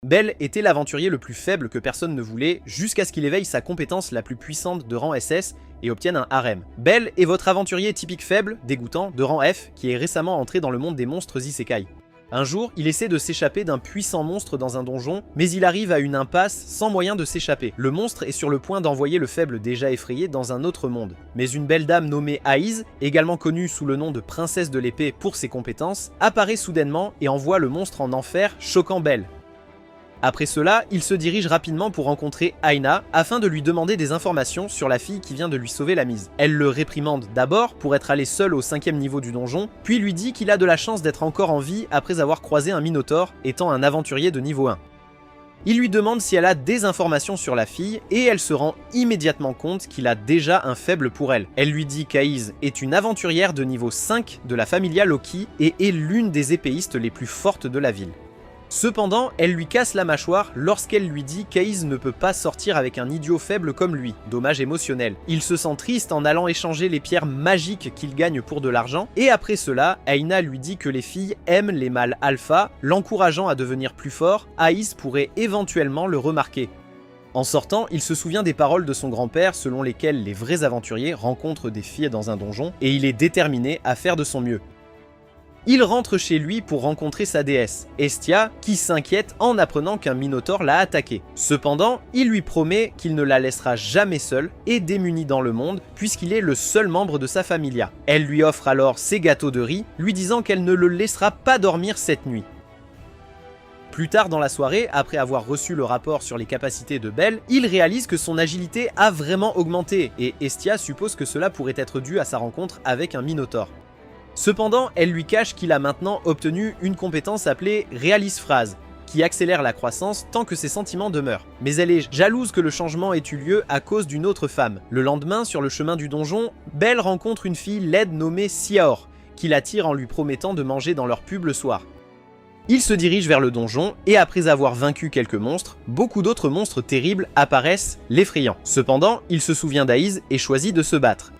Bel était l'aventurier le plus faible que personne ne voulait, jusqu'à ce qu'il éveille sa compétence la plus puissante de rang SS et obtienne un harem. Bel est votre aventurier typique faible, dégoûtant, de rang F, qui est récemment entré dans le monde des monstres isekai. Un jour, il essaie de s'échapper d'un puissant monstre dans un donjon, mais il arrive à une impasse sans moyen de s'échapper. Le monstre est sur le point d'envoyer le faible déjà effrayé dans un autre monde. Mais une belle dame nommée Aiz, également connue sous le nom de princesse de l'épée pour ses compétences, apparaît soudainement et envoie le monstre en enfer, choquant Bel. Après cela, il se dirige rapidement pour rencontrer Aina afin de lui demander des informations sur la fille qui vient de lui sauver la mise. Elle le réprimande d'abord pour être allé seul au 5e niveau du donjon, puis lui dit qu'il a de la chance d'être encore en vie après avoir croisé un minotaure, étant un aventurier de niveau 1. Il lui demande si elle a des informations sur la fille et elle se rend immédiatement compte qu'il a déjà un faible pour elle. Elle lui dit qu'Aiz est une aventurière de niveau 5 de la familia Loki et est l'une des épéistes les plus fortes de la ville. Cependant, elle lui casse la mâchoire lorsqu'elle lui dit qu'Aiz ne peut pas sortir avec un idiot faible comme lui, dommage émotionnel. Il se sent triste en allant échanger les pierres magiques qu'il gagne pour de l'argent, et après cela, Aina lui dit que les filles aiment les mâles alpha, l'encourageant à devenir plus fort. Aiz pourrait éventuellement le remarquer. En sortant, il se souvient des paroles de son grand-père selon lesquelles les vrais aventuriers rencontrent des filles dans un donjon, et il est déterminé à faire de son mieux. Il rentre chez lui pour rencontrer sa déesse, Estia, qui s'inquiète en apprenant qu'un minotaure l'a attaqué. Cependant, il lui promet qu'il ne la laissera jamais seule et démunie dans le monde, puisqu'il est le seul membre de sa familia. Elle lui offre alors ses gâteaux de riz, lui disant qu'elle ne le laissera pas dormir cette nuit. Plus tard dans la soirée, après avoir reçu le rapport sur les capacités de Bel, il réalise que son agilité a vraiment augmenté, et Estia suppose que cela pourrait être dû à sa rencontre avec un minotaure. Cependant, elle lui cache qu'il a maintenant obtenu une compétence appelée Realis Phrase, qui accélère la croissance tant que ses sentiments demeurent. Mais elle est jalouse que le changement ait eu lieu à cause d'une autre femme. Le lendemain, sur le chemin du donjon, Bel rencontre une fille laide nommée Siaor, qui l'attire en lui promettant de manger dans leur pub le soir. Il se dirige vers le donjon, et après avoir vaincu quelques monstres, beaucoup d'autres monstres terribles apparaissent, l'effrayant. Cependant, il se souvient d'Aiz et choisit de se battre.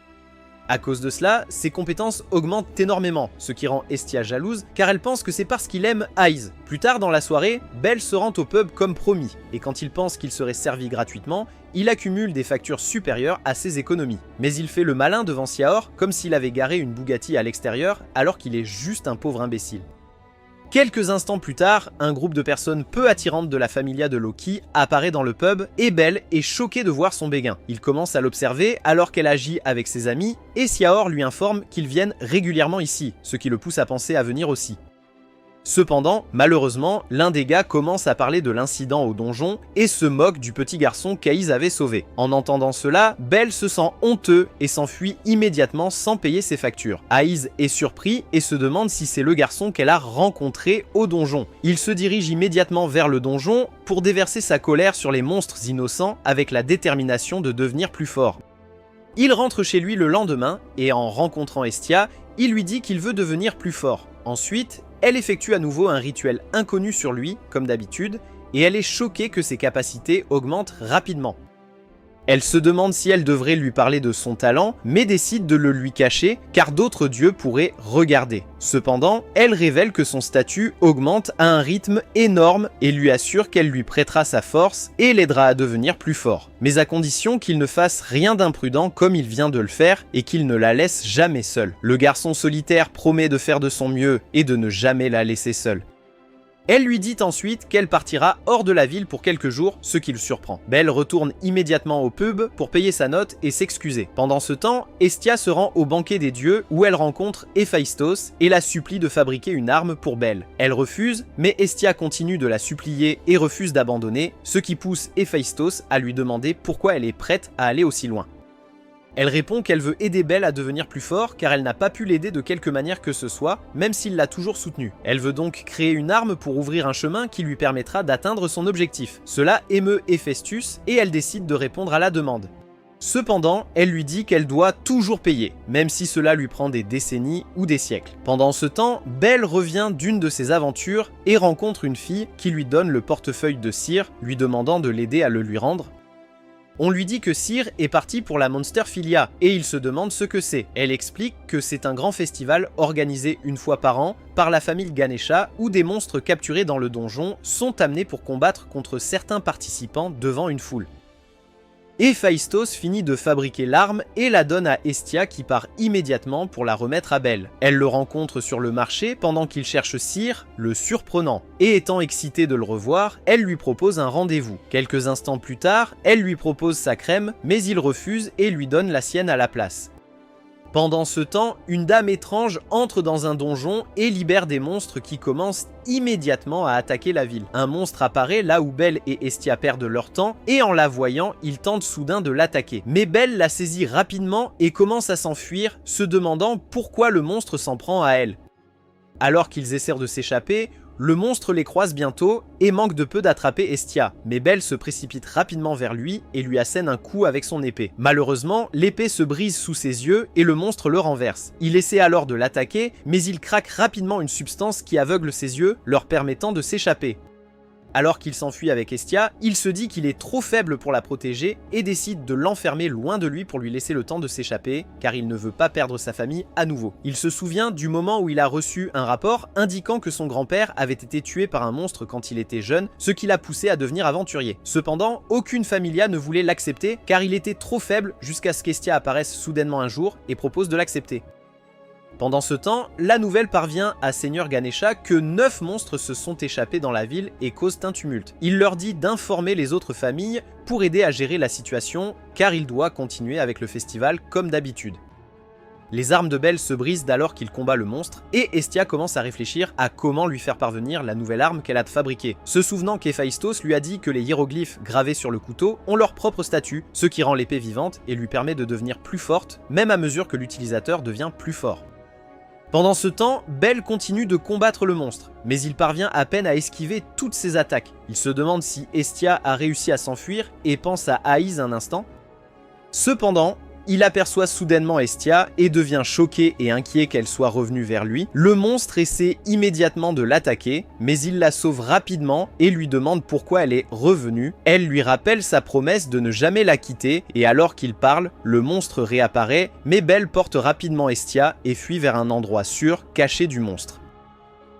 À cause de cela, ses compétences augmentent énormément, ce qui rend Estia jalouse car elle pense que c'est parce qu'il aime Aiz. Plus tard dans la soirée, Bel se rend au pub comme promis, et quand il pense qu'il serait servi gratuitement, il accumule des factures supérieures à ses économies. Mais il fait le malin devant Siaor comme s'il avait garé une Bugatti à l'extérieur alors qu'il est juste un pauvre imbécile. Quelques instants plus tard, un groupe de personnes peu attirantes de la familia de Loki apparaît dans le pub et Bel est choqué de voir son béguin. Il commence à l'observer alors qu'elle agit avec ses amis et Siaor lui informe qu'ils viennent régulièrement ici, ce qui le pousse à penser à venir aussi. Cependant, malheureusement, l'un des gars commence à parler de l'incident au donjon et se moque du petit garçon qu'Aiz avait sauvé. En entendant cela, Bel se sent honteux et s'enfuit immédiatement sans payer ses factures. Aiz est surpris et se demande si c'est le garçon qu'elle a rencontré au donjon. Il se dirige immédiatement vers le donjon pour déverser sa colère sur les monstres innocents avec la détermination de devenir plus fort. Il rentre chez lui le lendemain et en rencontrant Estia, il lui dit qu'il veut devenir plus fort. Ensuite, elle effectue à nouveau un rituel inconnu sur lui, comme d'habitude, et elle est choquée que ses capacités augmentent rapidement. Elle se demande si elle devrait lui parler de son talent, mais décide de le lui cacher, car d'autres dieux pourraient regarder. Cependant, elle révèle que son statut augmente à un rythme énorme et lui assure qu'elle lui prêtera sa force et l'aidera à devenir plus fort. Mais à condition qu'il ne fasse rien d'imprudent comme il vient de le faire et qu'il ne la laisse jamais seule. Le garçon solitaire promet de faire de son mieux et de ne jamais la laisser seule. Elle lui dit ensuite qu'elle partira hors de la ville pour quelques jours, ce qui le surprend. Bel retourne immédiatement au pub pour payer sa note et s'excuser. Pendant ce temps, Estia se rend au banquet des dieux où elle rencontre Héphaïstos et la supplie de fabriquer une arme pour Bel. Elle refuse, mais Estia continue de la supplier et refuse d'abandonner, ce qui pousse Héphaïstos à lui demander pourquoi elle est prête à aller aussi loin. Elle répond qu'elle veut aider Bel à devenir plus fort car elle n'a pas pu l'aider de quelque manière que ce soit, même s'il l'a toujours soutenue. Elle veut donc créer une arme pour ouvrir un chemin qui lui permettra d'atteindre son objectif. Cela émeut Héphaïstos et elle décide de répondre à la demande. Cependant, elle lui dit qu'elle doit toujours payer, même si cela lui prend des décennies ou des siècles. Pendant ce temps, Bel revient d'une de ses aventures et rencontre une fille qui lui donne le portefeuille de cire, lui demandant de l'aider à le lui rendre. On lui dit que Cyr est parti pour la Monsterphilia et il se demande ce que c'est. Elle explique que c'est un grand festival organisé une fois par an par la famille Ganesha où des monstres capturés dans le donjon sont amenés pour combattre contre certains participants devant une foule. Héphaïstos finit de fabriquer l'arme et la donne à Hestia qui part immédiatement pour la remettre à Belle. Elle le rencontre sur le marché pendant qu'il cherche Cyr, le surprenant. Et étant excitée de le revoir, elle lui propose un rendez-vous. Quelques instants plus tard, elle lui propose sa crème, mais il refuse et lui donne la sienne à la place. Pendant ce temps, une dame étrange entre dans un donjon et libère des monstres qui commencent immédiatement à attaquer la ville. Un monstre apparaît là où Belle et Hestia perdent leur temps et en la voyant, ils tentent soudain de l'attaquer. Mais Belle la saisit rapidement et commence à s'enfuir, se demandant pourquoi le monstre s'en prend à elle. Alors qu'ils essaient de s'échapper, le monstre les croise bientôt et manque de peu d'attraper Hestia, mais Belle se précipite rapidement vers lui et lui assène un coup avec son épée. Malheureusement, l'épée se brise sous ses yeux et le monstre le renverse. Il essaie alors de l'attaquer, mais il craque rapidement une substance qui aveugle ses yeux, leur permettant de s'échapper. Alors qu'il s'enfuit avec Hestia, il se dit qu'il est trop faible pour la protéger et décide de l'enfermer loin de lui pour lui laisser le temps de s'échapper, car il ne veut pas perdre sa famille à nouveau. Il se souvient du moment où il a reçu un rapport indiquant que son grand-père avait été tué par un monstre quand il était jeune, ce qui l'a poussé à devenir aventurier. Cependant, aucune familia ne voulait l'accepter car il était trop faible jusqu'à ce qu'Hestia apparaisse soudainement un jour et propose de l'accepter. Pendant ce temps, la nouvelle parvient à Seigneur Ganesha que 9 monstres se sont échappés dans la ville et causent un tumulte. Il leur dit d'informer les autres familles pour aider à gérer la situation, car il doit continuer avec le festival comme d'habitude. Les armes de Belle se brisent alors qu'il combat le monstre, et Hestia commence à réfléchir à comment lui faire parvenir la nouvelle arme qu'elle a fabriquée, se souvenant qu'Héphaïstos lui a dit que les hiéroglyphes gravés sur le couteau ont leur propre statut, ce qui rend l'épée vivante et lui permet de devenir plus forte, même à mesure que l'utilisateur devient plus fort. Pendant ce temps, Belle continue de combattre le monstre, mais il parvient à peine à esquiver toutes ses attaques. Il se demande si Hestia a réussi à s'enfuir et pense à Aïs un instant. Cependant, il aperçoit soudainement Hestia et devient choqué et inquiet qu'elle soit revenue vers lui. Le monstre essaie immédiatement de l'attaquer, mais il la sauve rapidement et lui demande pourquoi elle est revenue. Elle lui rappelle sa promesse de ne jamais la quitter et alors qu'il parle, le monstre réapparaît, mais Belle porte rapidement Hestia et fuit vers un endroit sûr, caché du monstre.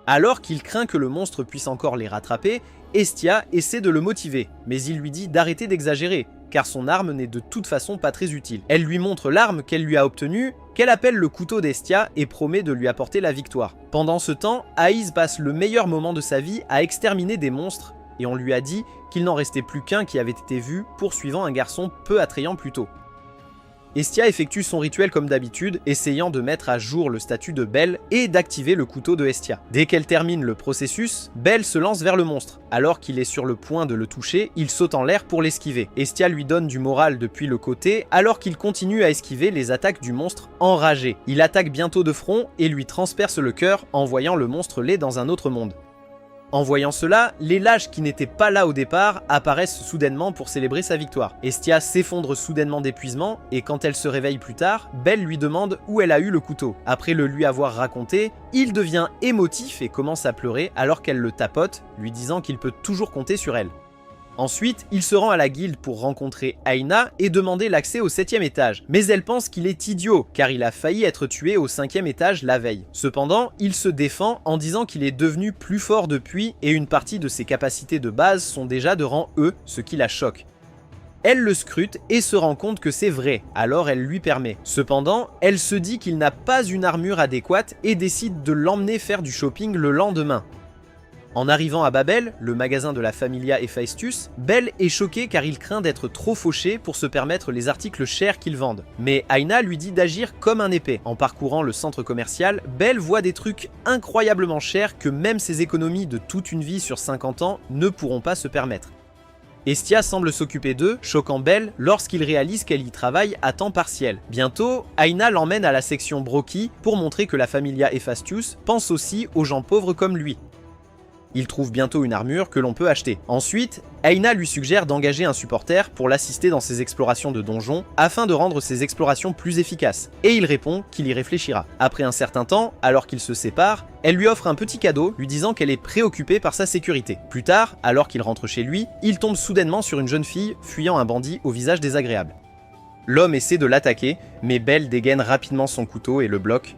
Alors qu'il craint que le monstre puisse encore les rattraper, Hestia essaie de le motiver, mais il lui dit d'arrêter d'exagérer, car son arme n'est de toute façon pas très utile. Elle lui montre l'arme qu'elle lui a obtenue, qu'elle appelle le couteau d'Hestia et promet de lui apporter la victoire. Pendant ce temps, Aïs passe le meilleur moment de sa vie à exterminer des monstres, et on lui a dit qu'il n'en restait plus qu'un qui avait été vu poursuivant un garçon peu attrayant plus tôt. Hestia effectue son rituel comme d'habitude, essayant de mettre à jour le statut de Belle et d'activer le couteau de Hestia. Dès qu'elle termine le processus, Belle se lance vers le monstre. Alors qu'il est sur le point de le toucher, il saute en l'air pour l'esquiver. Hestia lui donne du moral depuis le côté, alors qu'il continue à esquiver les attaques du monstre enragé. Il attaque bientôt de front et lui transperce le cœur en voyant le monstre laid dans un autre monde. En voyant cela, les lâches qui n'étaient pas là au départ apparaissent soudainement pour célébrer sa victoire. Hestia s'effondre soudainement d'épuisement et quand elle se réveille plus tard, Belle lui demande où elle a eu le couteau. Après le lui avoir raconté, il devient émotif et commence à pleurer alors qu'elle le tapote, lui disant qu'il peut toujours compter sur elle. Ensuite, il se rend à la guilde pour rencontrer Aina et demander l'accès au 7e étage. Mais elle pense qu'il est idiot, car il a failli être tué au 5e étage la veille. Cependant, il se défend en disant qu'il est devenu plus fort depuis et une partie de ses capacités de base sont déjà de rang E, ce qui la choque. Elle le scrute et se rend compte que c'est vrai, alors elle lui permet. Cependant, elle se dit qu'il n'a pas une armure adéquate et décide de l'emmener faire du shopping le lendemain. En arrivant à Babel, le magasin de la familia Héphaïstos, Belle est choquée car il craint d'être trop fauché pour se permettre les articles chers qu'ils vendent. Mais Aina lui dit d'agir comme un épée. En parcourant le centre commercial, Belle voit des trucs incroyablement chers que même ses économies de toute une vie sur 50 ans ne pourront pas se permettre. Hestia semble s'occuper d'eux, choquant Belle lorsqu'il réalise qu'elle y travaille à temps partiel. Bientôt, Aina l'emmène à la section Brocchi pour montrer que la familia Héphaïstos pense aussi aux gens pauvres comme lui. Il trouve bientôt une armure que l'on peut acheter. Ensuite, Aina lui suggère d'engager un supporter pour l'assister dans ses explorations de donjons afin de rendre ses explorations plus efficaces. Et il répond qu'il y réfléchira. Après un certain temps, alors qu'ils se séparent, elle lui offre un petit cadeau lui disant qu'elle est préoccupée par sa sécurité. Plus tard, alors qu'il rentre chez lui, il tombe soudainement sur une jeune fille fuyant un bandit au visage désagréable. L'homme essaie de l'attaquer, mais Belle dégaine rapidement son couteau et le bloque.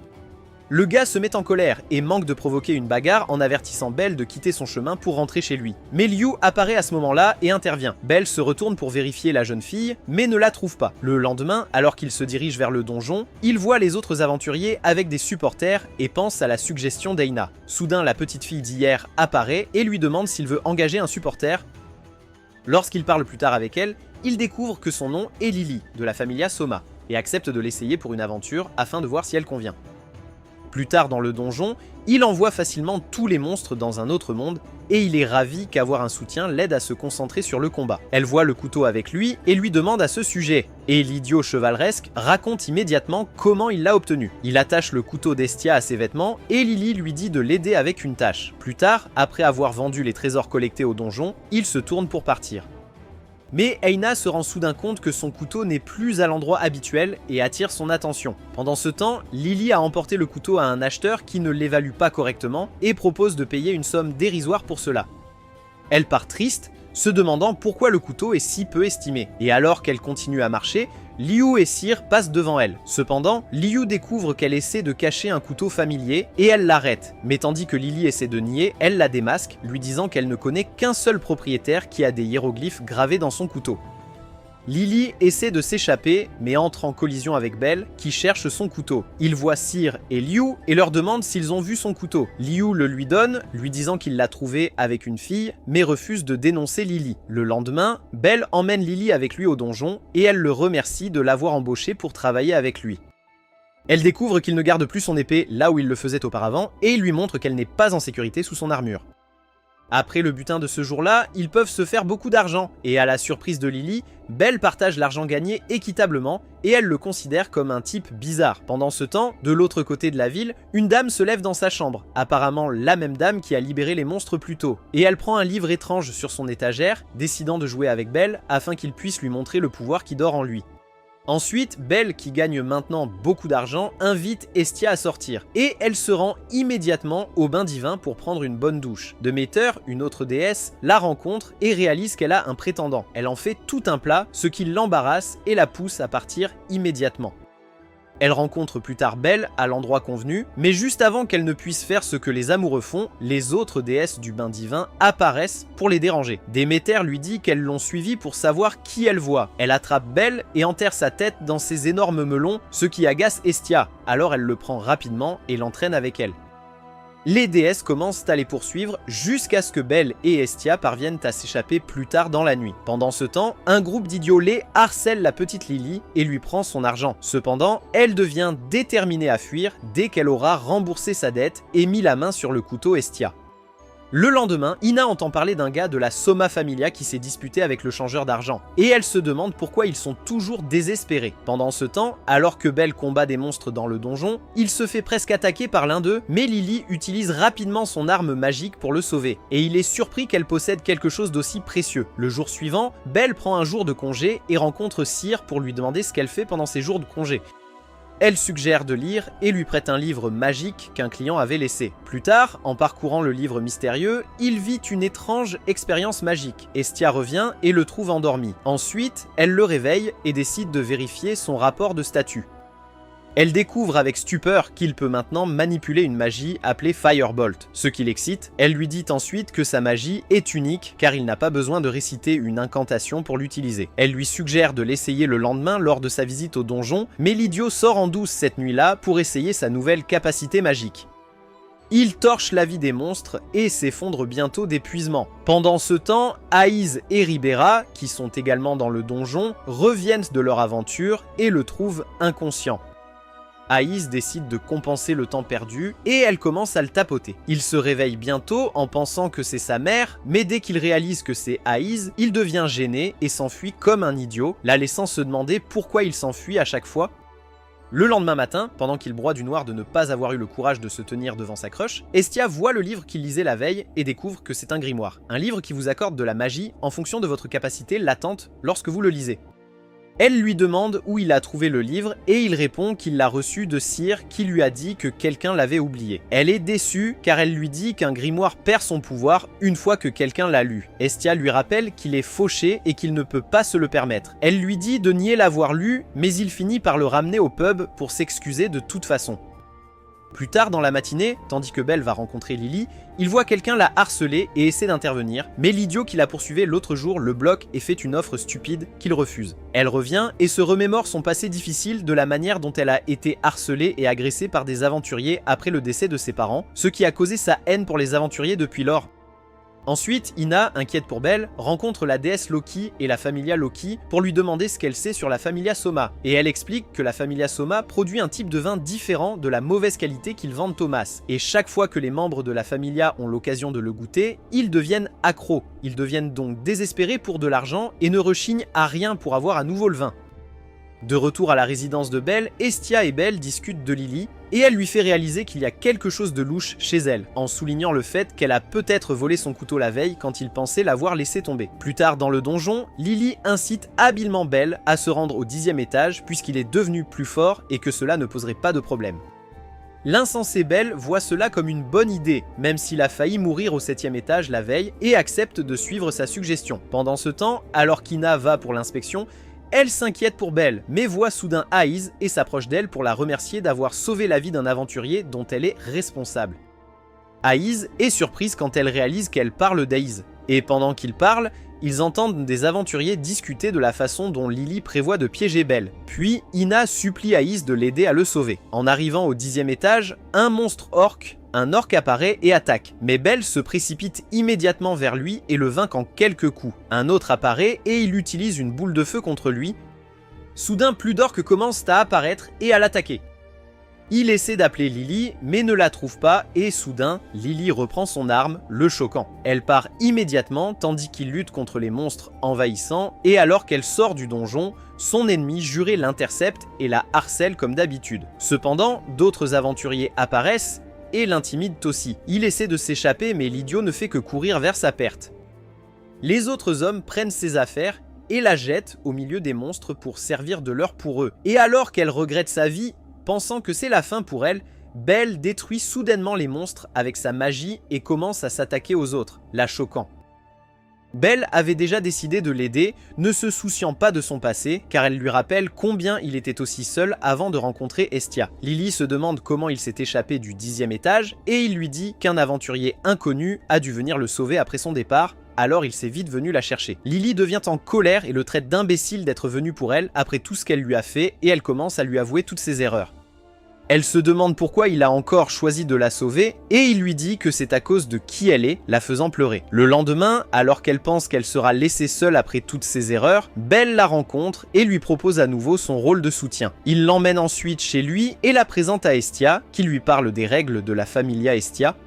Le gars se met en colère et manque de provoquer une bagarre en avertissant Belle de quitter son chemin pour rentrer chez lui. Mais Liu apparaît à ce moment-là et intervient. Belle se retourne pour vérifier la jeune fille, mais ne la trouve pas. Le lendemain, alors qu'il se dirige vers le donjon, il voit les autres aventuriers avec des supporters et pense à la suggestion d'Aina. Soudain, la petite fille d'hier apparaît et lui demande s'il veut engager un supporter. Lorsqu'il parle plus tard avec elle, il découvre que son nom est Lily, de la familia Soma, et accepte de l'essayer pour une aventure afin de voir si elle convient. Plus tard dans le donjon, il envoie facilement tous les monstres dans un autre monde et il est ravi qu'avoir un soutien l'aide à se concentrer sur le combat. Elle voit le couteau avec lui et lui demande à ce sujet. Et l'idiot chevaleresque raconte immédiatement comment il l'a obtenu. Il attache le couteau d'Estia à ses vêtements et Lily lui dit de l'aider avec une tâche. Plus tard, après avoir vendu les trésors collectés au donjon, il se tourne pour partir. Mais Aina se rend soudain compte que son couteau n'est plus à l'endroit habituel et attire son attention. Pendant ce temps, Lily a emporté le couteau à un acheteur qui ne l'évalue pas correctement et propose de payer une somme dérisoire pour cela. Elle part triste, se demandant pourquoi le couteau est si peu estimé. Et alors qu'elle continue à marcher, Liu et Cyr passent devant elle. Cependant, Liu découvre qu'elle essaie de cacher un couteau familier et elle l'arrête. Mais tandis que Lily essaie de nier, elle la démasque, lui disant qu'elle ne connaît qu'un seul propriétaire qui a des hiéroglyphes gravés dans son couteau. Lily essaie de s'échapper, mais entre en collision avec Belle, qui cherche son couteau. Il voit Cyr et Liu et leur demande s'ils ont vu son couteau. Liu le lui donne, lui disant qu'il l'a trouvé avec une fille, mais refuse de dénoncer Lily. Le lendemain, Belle emmène Lily avec lui au donjon, et elle le remercie de l'avoir embauché pour travailler avec lui. Elle découvre qu'il ne garde plus son épée là où il le faisait auparavant, et il lui montre qu'elle n'est pas en sécurité sous son armure. Après le butin de ce jour-là, ils peuvent se faire beaucoup d'argent, et à la surprise de Lily, Belle partage l'argent gagné équitablement, et elle le considère comme un type bizarre. Pendant ce temps, de l'autre côté de la ville, une dame se lève dans sa chambre, apparemment la même dame qui a libéré les monstres plus tôt, et elle prend un livre étrange sur son étagère, décidant de jouer avec Belle afin qu'il puisse lui montrer le pouvoir qui dort en lui. Ensuite, Belle, qui gagne maintenant beaucoup d'argent, invite Estia à sortir, et elle se rend immédiatement au bain divin pour prendre une bonne douche. Demeter, une autre déesse, la rencontre et réalise qu'elle a un prétendant. Elle en fait tout un plat, ce qui l'embarrasse et la pousse à partir immédiatement. Elle rencontre plus tard Belle à l'endroit convenu, mais juste avant qu'elle ne puisse faire ce que les amoureux font, les autres déesses du bain divin apparaissent pour les déranger. Déméter lui dit qu'elles l'ont suivie pour savoir qui elle voit. Elle attrape Belle et enterre sa tête dans ses énormes melons, ce qui agace Estia, alors elle le prend rapidement et l'entraîne avec elle. Les déesses commencent à les poursuivre jusqu'à ce que Belle et Estia parviennent à s'échapper plus tard dans la nuit. Pendant ce temps, un groupe d'idiots laids harcèle la petite Lily et lui prend son argent. Cependant, elle devient déterminée à fuir dès qu'elle aura remboursé sa dette et mis la main sur le couteau Estia. Le lendemain, Ina entend parler d'un gars de la Soma Familia qui s'est disputé avec le changeur d'argent, et elle se demande pourquoi ils sont toujours désespérés. Pendant ce temps, alors que Belle combat des monstres dans le donjon, il se fait presque attaquer par l'un d'eux, mais Lily utilise rapidement son arme magique pour le sauver, et il est surpris qu'elle possède quelque chose d'aussi précieux. Le jour suivant, Belle prend un jour de congé et rencontre Cyr pour lui demander ce qu'elle fait pendant ses jours de congé. Elle suggère de lire et lui prête un livre magique qu'un client avait laissé. Plus tard, en parcourant le livre mystérieux, il vit une étrange expérience magique. Estia revient et le trouve endormi. Ensuite, elle le réveille et décide de vérifier son rapport de statut. Elle découvre avec stupeur qu'il peut maintenant manipuler une magie appelée Firebolt. Ce qui l'excite, elle lui dit ensuite que sa magie est unique car il n'a pas besoin de réciter une incantation pour l'utiliser. Elle lui suggère de l'essayer le lendemain lors de sa visite au donjon, mais l'idiot sort en douce cette nuit-là pour essayer sa nouvelle capacité magique. Il torche la vie des monstres et s'effondre bientôt d'épuisement. Pendant ce temps, Aiz et Ribera, qui sont également dans le donjon, reviennent de leur aventure et le trouvent inconscient. Aiz décide de compenser le temps perdu et elle commence à le tapoter. Il se réveille bientôt en pensant que c'est sa mère, mais dès qu'il réalise que c'est Aiz, il devient gêné et s'enfuit comme un idiot, la laissant se demander pourquoi il s'enfuit à chaque fois. Le lendemain matin, pendant qu'il broie du noir de ne pas avoir eu le courage de se tenir devant sa crush, Estia voit le livre qu'il lisait la veille et découvre que c'est un grimoire. Un livre qui vous accorde de la magie en fonction de votre capacité latente lorsque vous le lisez. Elle lui demande où il a trouvé le livre et il répond qu'il l'a reçu de Cyr qui lui a dit que quelqu'un l'avait oublié. Elle est déçue car elle lui dit qu'un grimoire perd son pouvoir une fois que quelqu'un l'a lu. Estia lui rappelle qu'il est fauché et qu'il ne peut pas se le permettre. Elle lui dit de nier l'avoir lu, mais il finit par le ramener au pub pour s'excuser de toute façon. Plus tard dans la matinée, tandis que Belle va rencontrer Lily, il voit quelqu'un la harceler et essaie d'intervenir, mais l'idiot qui la poursuivait l'autre jour le bloque et fait une offre stupide qu'il refuse. Elle revient et se remémore son passé difficile de la manière dont elle a été harcelée et agressée par des aventuriers après le décès de ses parents, ce qui a causé sa haine pour les aventuriers depuis lors. Ensuite, Ina, inquiète pour Belle, rencontre la déesse Loki et la familia Loki pour lui demander ce qu'elle sait sur la familia Soma, et elle explique que la familia Soma produit un type de vin différent de la mauvaise qualité qu'ils vendent Thomas, et chaque fois que les membres de la familia ont l'occasion de le goûter, ils deviennent accros. Ils deviennent donc désespérés pour de l'argent et ne rechignent à rien pour avoir à nouveau le vin. De retour à la résidence de Belle, Estia et Belle discutent de Lily, et elle lui fait réaliser qu'il y a quelque chose de louche chez elle, en soulignant le fait qu'elle a peut-être volé son couteau la veille quand il pensait l'avoir laissé tomber. Plus tard dans le donjon, Lily incite habilement Belle à se rendre au 10e étage puisqu'il est devenu plus fort et que cela ne poserait pas de problème. L'insensé Belle voit cela comme une bonne idée, même s'il a failli mourir au 7e étage la veille, et accepte de suivre sa suggestion. Pendant ce temps, alors qu'Ina va pour l'inspection, elle s'inquiète pour Belle, mais voit soudain Aiz et s'approche d'elle pour la remercier d'avoir sauvé la vie d'un aventurier dont elle est responsable. Aiz est surprise quand elle réalise qu'elle parle d'Aiz, et pendant qu'ils parlent, ils entendent des aventuriers discuter de la façon dont Lily prévoit de piéger Belle. Puis Ina supplie Aiz de l'aider à le sauver. En arrivant au 10e étage, un monstre orc apparaît et attaque, mais Belle se précipite immédiatement vers lui et le vainc en quelques coups. Un autre apparaît et il utilise une boule de feu contre lui. Soudain, plus d'orques commencent à apparaître et à l'attaquer. Il essaie d'appeler Lily, mais ne la trouve pas, et soudain, Lily reprend son arme, le choquant. Elle part immédiatement, tandis qu'il lutte contre les monstres envahissants, et alors qu'elle sort du donjon, son ennemi juré l'intercepte et la harcèle comme d'habitude. Cependant, d'autres aventuriers apparaissent, et l'intimident aussi. Il essaie de s'échapper, mais l'idiot ne fait que courir vers sa perte. Les autres hommes prennent ses affaires et la jettent au milieu des monstres pour servir de leurre pour eux. Et alors qu'elle regrette sa vie, pensant que c'est la fin pour elle, Belle détruit soudainement les monstres avec sa magie et commence à s'attaquer aux autres, la choquant. Belle avait déjà décidé de l'aider, ne se souciant pas de son passé, car elle lui rappelle combien il était aussi seul avant de rencontrer Estia. Lily se demande comment il s'est échappé du 10e étage, et il lui dit qu'un aventurier inconnu a dû venir le sauver après son départ, alors il s'est vite venu la chercher. Lily devient en colère et le traite d'imbécile d'être venu pour elle après tout ce qu'elle lui a fait, et elle commence à lui avouer toutes ses erreurs. Elle se demande pourquoi il a encore choisi de la sauver et il lui dit que c'est à cause de qui elle est, la faisant pleurer. Le lendemain, alors qu'elle pense qu'elle sera laissée seule après toutes ses erreurs, Belle la rencontre et lui propose à nouveau son rôle de soutien. Il l'emmène ensuite chez lui et la présente à Estia, qui lui parle des règles de la familia Estia.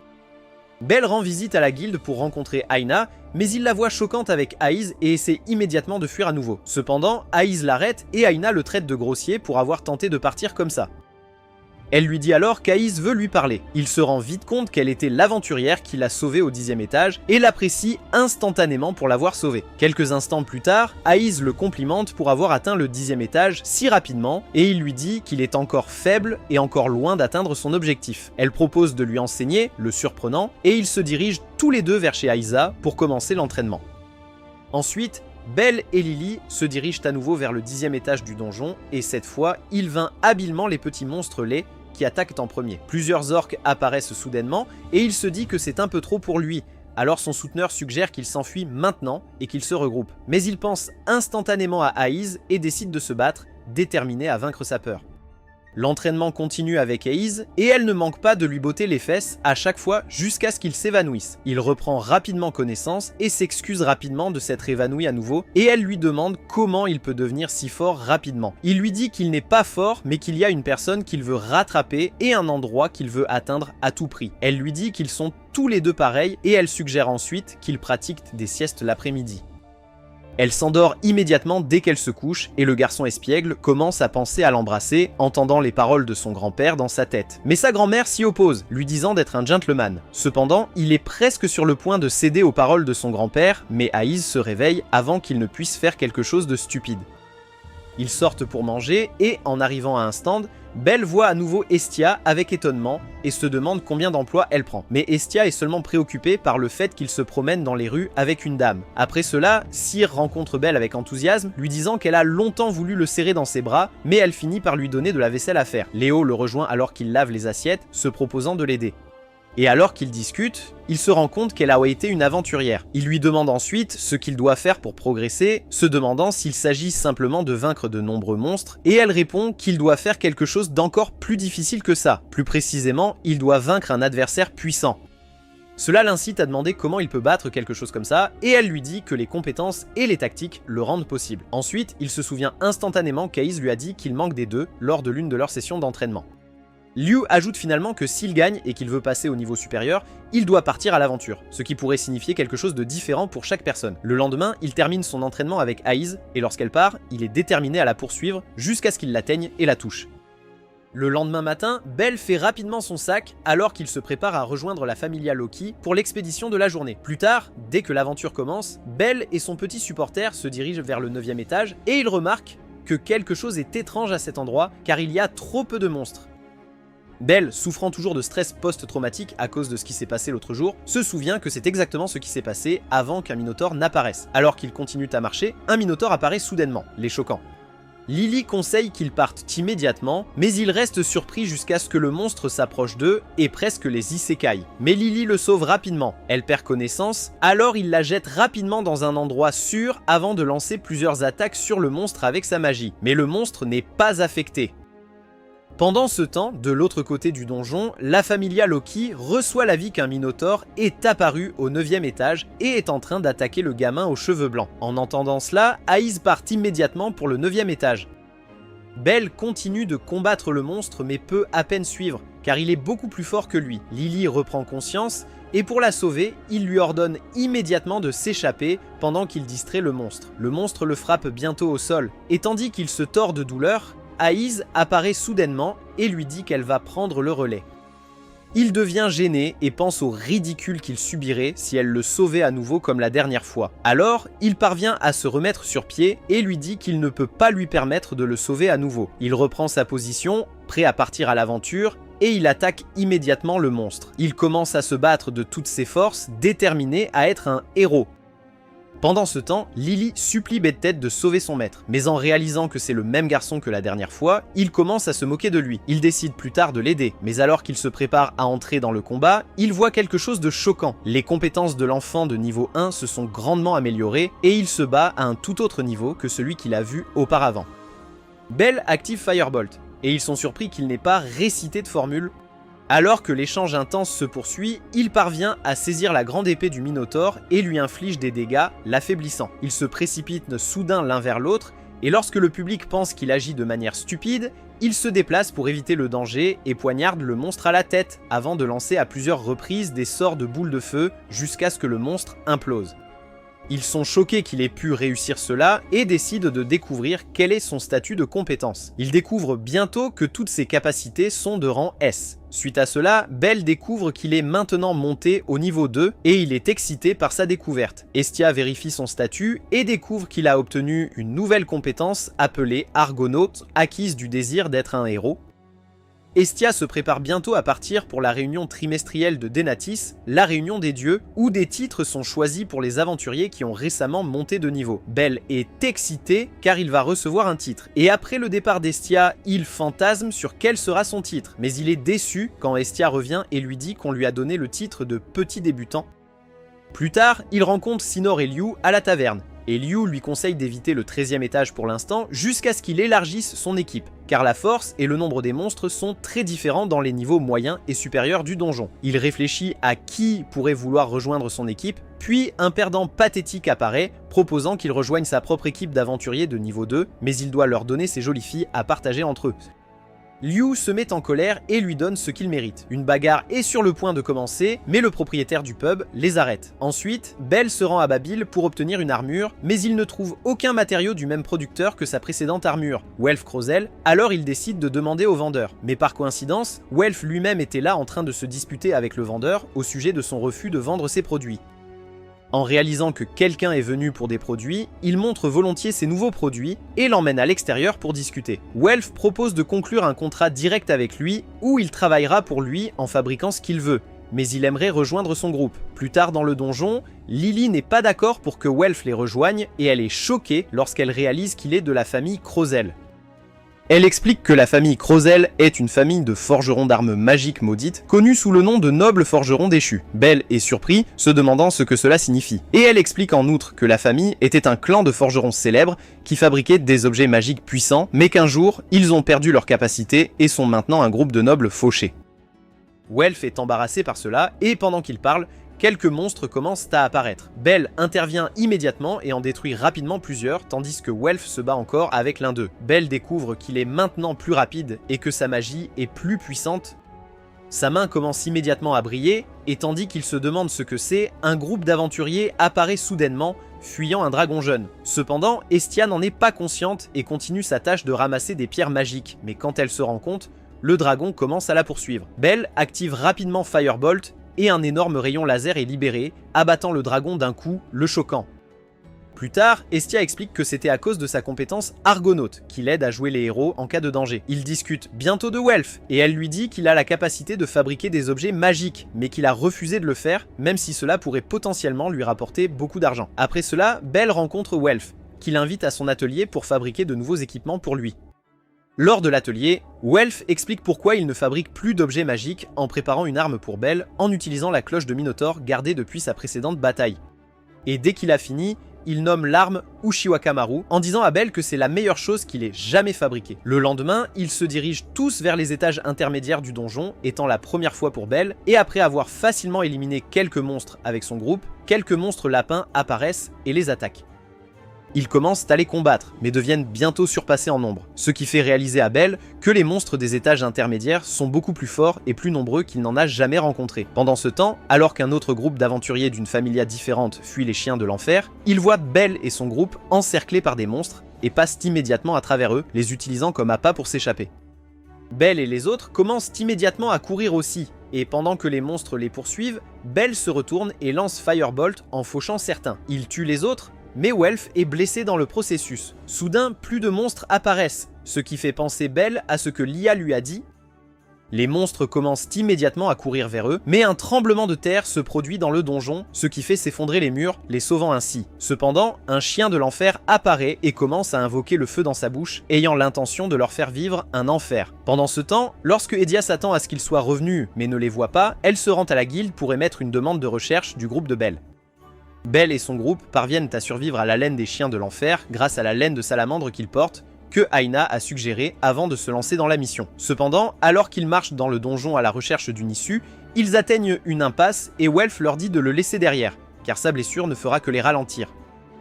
Belle rend visite à la guilde pour rencontrer Aina, mais il la voit choquante avec Aiz et essaie immédiatement de fuir à nouveau. Cependant, Aiz l'arrête et Aina le traite de grossier pour avoir tenté de partir comme ça. Elle lui dit alors qu'Aiz veut lui parler. Il se rend vite compte qu'elle était l'aventurière qui l'a sauvée au 10e étage et l'apprécie instantanément pour l'avoir sauvée. Quelques instants plus tard, Aiz le complimente pour avoir atteint le 10e étage si rapidement et il lui dit qu'il est encore faible et encore loin d'atteindre son objectif. Elle propose de lui enseigner, le surprenant, et ils se dirigent tous les deux vers chez Aiza pour commencer l'entraînement. Ensuite, Belle et Lily se dirigent à nouveau vers le 10e étage du donjon et cette fois, il vainc habilement les petits monstres laids qui attaquent en premier. Plusieurs orques apparaissent soudainement et il se dit que c'est un peu trop pour lui, alors son souteneur suggère qu'il s'enfuit maintenant et qu'il se regroupe. Mais il pense instantanément à Aiz et décide de se battre, déterminé à vaincre sa peur. L'entraînement continue avec Aiz et elle ne manque pas de lui botter les fesses à chaque fois jusqu'à ce qu'il s'évanouisse. Il reprend rapidement connaissance et s'excuse rapidement de s'être évanoui à nouveau et elle lui demande comment il peut devenir si fort rapidement. Il lui dit qu'il n'est pas fort mais qu'il y a une personne qu'il veut rattraper et un endroit qu'il veut atteindre à tout prix. Elle lui dit qu'ils sont tous les deux pareils et elle suggère ensuite qu'ils pratiquent des siestes l'après-midi. Elle s'endort immédiatement dès qu'elle se couche et le garçon espiègle commence à penser à l'embrasser, entendant les paroles de son grand-père dans sa tête. Mais sa grand-mère s'y oppose, lui disant d'être un gentleman. Cependant, il est presque sur le point de céder aux paroles de son grand-père, mais Aiz se réveille avant qu'il ne puisse faire quelque chose de stupide. Ils sortent pour manger et, en arrivant à un stand, Belle voit à nouveau Estia avec étonnement et se demande combien d'emplois elle prend. Mais Estia est seulement préoccupée par le fait qu'il se promène dans les rues avec une dame. Après cela, Cyr rencontre Belle avec enthousiasme, lui disant qu'elle a longtemps voulu le serrer dans ses bras, mais elle finit par lui donner de la vaisselle à faire. Léo le rejoint alors qu'il lave les assiettes, se proposant de l'aider. Et alors qu'ils discutent, il se rend compte qu'elle a été une aventurière. Il lui demande ensuite ce qu'il doit faire pour progresser, se demandant s'il s'agit simplement de vaincre de nombreux monstres, et elle répond qu'il doit faire quelque chose d'encore plus difficile que ça. Plus précisément, il doit vaincre un adversaire puissant. Cela l'incite à demander comment il peut battre quelque chose comme ça, et elle lui dit que les compétences et les tactiques le rendent possible. Ensuite, il se souvient instantanément qu'Aiz lui a dit qu'il manque des deux lors de l'une de leurs sessions d'entraînement. Liu ajoute finalement que s'il gagne et qu'il veut passer au niveau supérieur, il doit partir à l'aventure, ce qui pourrait signifier quelque chose de différent pour chaque personne. Le lendemain, il termine son entraînement avec Aiz, et lorsqu'elle part, il est déterminé à la poursuivre jusqu'à ce qu'il l'atteigne et la touche. Le lendemain matin, Belle fait rapidement son sac alors qu'il se prépare à rejoindre la Familia Loki pour l'expédition de la journée. Plus tard, dès que l'aventure commence, Belle et son petit supporter se dirigent vers le 9e étage et ils remarquent que quelque chose est étrange à cet endroit car il y a trop peu de monstres. Belle, souffrant toujours de stress post-traumatique à cause de ce qui s'est passé l'autre jour, se souvient que c'est exactement ce qui s'est passé avant qu'un Minotaure n'apparaisse. Alors qu'ils continuent à marcher, un Minotaure apparaît soudainement, les choquant. Lily conseille qu'ils partent immédiatement, mais ils restent surpris jusqu'à ce que le monstre s'approche d'eux et presque les isekai. Mais Lily le sauve rapidement, elle perd connaissance, alors il la jette rapidement dans un endroit sûr avant de lancer plusieurs attaques sur le monstre avec sa magie. Mais le monstre n'est pas affecté. Pendant ce temps, de l'autre côté du donjon, la Familia Loki reçoit l'avis qu'un Minotaure est apparu au 9e étage et est en train d'attaquer le gamin aux cheveux blancs. En entendant cela, Aiz part immédiatement pour le 9e étage. Belle continue de combattre le monstre mais peut à peine suivre, car il est beaucoup plus fort que lui. Lily reprend conscience, et pour la sauver, il lui ordonne immédiatement de s'échapper pendant qu'il distrait le monstre. Le monstre le frappe bientôt au sol, et tandis qu'il se tord de douleur, Aiz apparaît soudainement et lui dit qu'elle va prendre le relais. Il devient gêné et pense au ridicule qu'il subirait si elle le sauvait à nouveau comme la dernière fois. Alors, il parvient à se remettre sur pied et lui dit qu'il ne peut pas lui permettre de le sauver à nouveau. Il reprend sa position, prêt à partir à l'aventure, et il attaque immédiatement le monstre. Il commence à se battre de toutes ses forces, déterminé à être un héros. Pendant ce temps, Lily supplie Bedtête de sauver son maître, mais en réalisant que c'est le même garçon que la dernière fois, il commence à se moquer de lui. Il décide plus tard de l'aider, mais alors qu'il se prépare à entrer dans le combat, il voit quelque chose de choquant. Les compétences de l'enfant de niveau 1 se sont grandement améliorées et il se bat à un tout autre niveau que celui qu'il a vu auparavant. Belle active Firebolt, et ils sont surpris qu'il n'ait pas récité de formule. Alors que l'échange intense se poursuit, il parvient à saisir la grande épée du Minotaure et lui inflige des dégâts, l'affaiblissant. Ils se précipitent soudain l'un vers l'autre, et lorsque le public pense qu'il agit de manière stupide, il se déplace pour éviter le danger et poignarde le monstre à la tête, avant de lancer à plusieurs reprises des sorts de boules de feu jusqu'à ce que le monstre implose. Ils sont choqués qu'il ait pu réussir cela et décident de découvrir quel est son statut de compétence. Ils découvrent bientôt que toutes ses capacités sont de rang S. Suite à cela, Belle découvre qu'il est maintenant monté au niveau 2 et il est excité par sa découverte. Estia vérifie son statut et découvre qu'il a obtenu une nouvelle compétence appelée Argonaute, acquise du désir d'être un héros. Estia se prépare bientôt à partir pour la réunion trimestrielle de Denatis, la réunion des dieux, où des titres sont choisis pour les aventuriers qui ont récemment monté de niveau. Belle est excité car il va recevoir un titre, et après le départ d'Estia, il fantasme sur quel sera son titre, mais il est déçu quand Estia revient et lui dit qu'on lui a donné le titre de petit débutant. Plus tard, il rencontre Sinor et Liu à la taverne, et Liu lui conseille d'éviter le 13e étage pour l'instant jusqu'à ce qu'il élargisse son équipe, car la force et le nombre des monstres sont très différents dans les niveaux moyens et supérieurs du donjon. Il réfléchit à qui pourrait vouloir rejoindre son équipe, puis un perdant pathétique apparaît, proposant qu'il rejoigne sa propre équipe d'aventuriers de niveau 2, mais il doit leur donner ses jolies filles à partager entre eux. Liu se met en colère et lui donne ce qu'il mérite. Une bagarre est sur le point de commencer, mais le propriétaire du pub les arrête. Ensuite, Belle se rend à Babil pour obtenir une armure, mais il ne trouve aucun matériau du même producteur que sa précédente armure, Welf Crozel, alors il décide de demander au vendeur. Mais par coïncidence, Welf lui-même était là en train de se disputer avec le vendeur au sujet de son refus de vendre ses produits. En réalisant que quelqu'un est venu pour des produits, il montre volontiers ses nouveaux produits et l'emmène à l'extérieur pour discuter. Welf propose de conclure un contrat direct avec lui où il travaillera pour lui en fabriquant ce qu'il veut, mais il aimerait rejoindre son groupe. Plus tard dans le donjon, Lily n'est pas d'accord pour que Welf les rejoigne et elle est choquée lorsqu'elle réalise qu'il est de la famille Crozel. Elle explique que la famille Crozel est une famille de forgerons d'armes magiques maudites, connue sous le nom de nobles forgerons déchus. Belle est surpris, se demandant ce que cela signifie. Et elle explique en outre que la famille était un clan de forgerons célèbres qui fabriquaient des objets magiques puissants, mais qu'un jour, ils ont perdu leur capacité et sont maintenant un groupe de nobles fauchés. Welf est embarrassé par cela, et pendant qu'il parle, quelques monstres commencent à apparaître. Belle intervient immédiatement et en détruit rapidement plusieurs, tandis que Welf se bat encore avec l'un d'eux. Belle découvre qu'il est maintenant plus rapide et que sa magie est plus puissante. Sa main commence immédiatement à briller, et tandis qu'il se demande ce que c'est, un groupe d'aventuriers apparaît soudainement, fuyant un dragon jeune. Cependant, Estia n'en est pas consciente et continue sa tâche de ramasser des pierres magiques, mais quand elle se rend compte, le dragon commence à la poursuivre. Belle active rapidement Firebolt, et un énorme rayon laser est libéré, abattant le dragon d'un coup, le choquant. Plus tard, Estia explique que c'était à cause de sa compétence Argonaute, qui l'aide à jouer les héros en cas de danger. Ils discutent bientôt de Welf, et elle lui dit qu'il a la capacité de fabriquer des objets magiques, mais qu'il a refusé de le faire, même si cela pourrait potentiellement lui rapporter beaucoup d'argent. Après cela, Belle rencontre Welf, qui l'invite à son atelier pour fabriquer de nouveaux équipements pour lui. Lors de l'atelier, Welf explique pourquoi il ne fabrique plus d'objets magiques en préparant une arme pour Belle en utilisant la cloche de Minotaur gardée depuis sa précédente bataille. Et dès qu'il a fini, il nomme l'arme Ushiwakamaru en disant à Belle que c'est la meilleure chose qu'il ait jamais fabriquée. Le lendemain, ils se dirigent tous vers les étages intermédiaires du donjon, étant la première fois pour Belle, et après avoir facilement éliminé quelques monstres avec son groupe, quelques monstres lapins apparaissent et les attaquent. Ils commencent à les combattre, mais deviennent bientôt surpassés en nombre, ce qui fait réaliser à Belle que les monstres des étages intermédiaires sont beaucoup plus forts et plus nombreux qu'il n'en a jamais rencontrés. Pendant ce temps, alors qu'un autre groupe d'aventuriers d'une familia différente fuit les chiens de l'enfer, il voit Belle et son groupe encerclés par des monstres et passent immédiatement à travers eux, les utilisant comme appât pour s'échapper. Belle et les autres commencent immédiatement à courir aussi, et pendant que les monstres les poursuivent, Belle se retourne et lance Firebolt en fauchant certains. Il tue les autres, mais Welf est blessé dans le processus. Soudain, plus de monstres apparaissent, ce qui fait penser Belle à ce que l'IA lui a dit. Les monstres commencent immédiatement à courir vers eux, mais un tremblement de terre se produit dans le donjon, ce qui fait s'effondrer les murs, les sauvant ainsi. Cependant, un chien de l'enfer apparaît et commence à invoquer le feu dans sa bouche, ayant l'intention de leur faire vivre un enfer. Pendant ce temps, lorsque Edia s'attend à ce qu'ils soient revenus mais ne les voit pas, elle se rend à la guilde pour émettre une demande de recherche du groupe de Belle. Belle et son groupe parviennent à survivre à la laine des chiens de l'enfer grâce à la laine de salamandre qu'ils portent, que Aina a suggéré avant de se lancer dans la mission. Cependant, alors qu'ils marchent dans le donjon à la recherche d'une issue, ils atteignent une impasse et Welf leur dit de le laisser derrière, car sa blessure ne fera que les ralentir.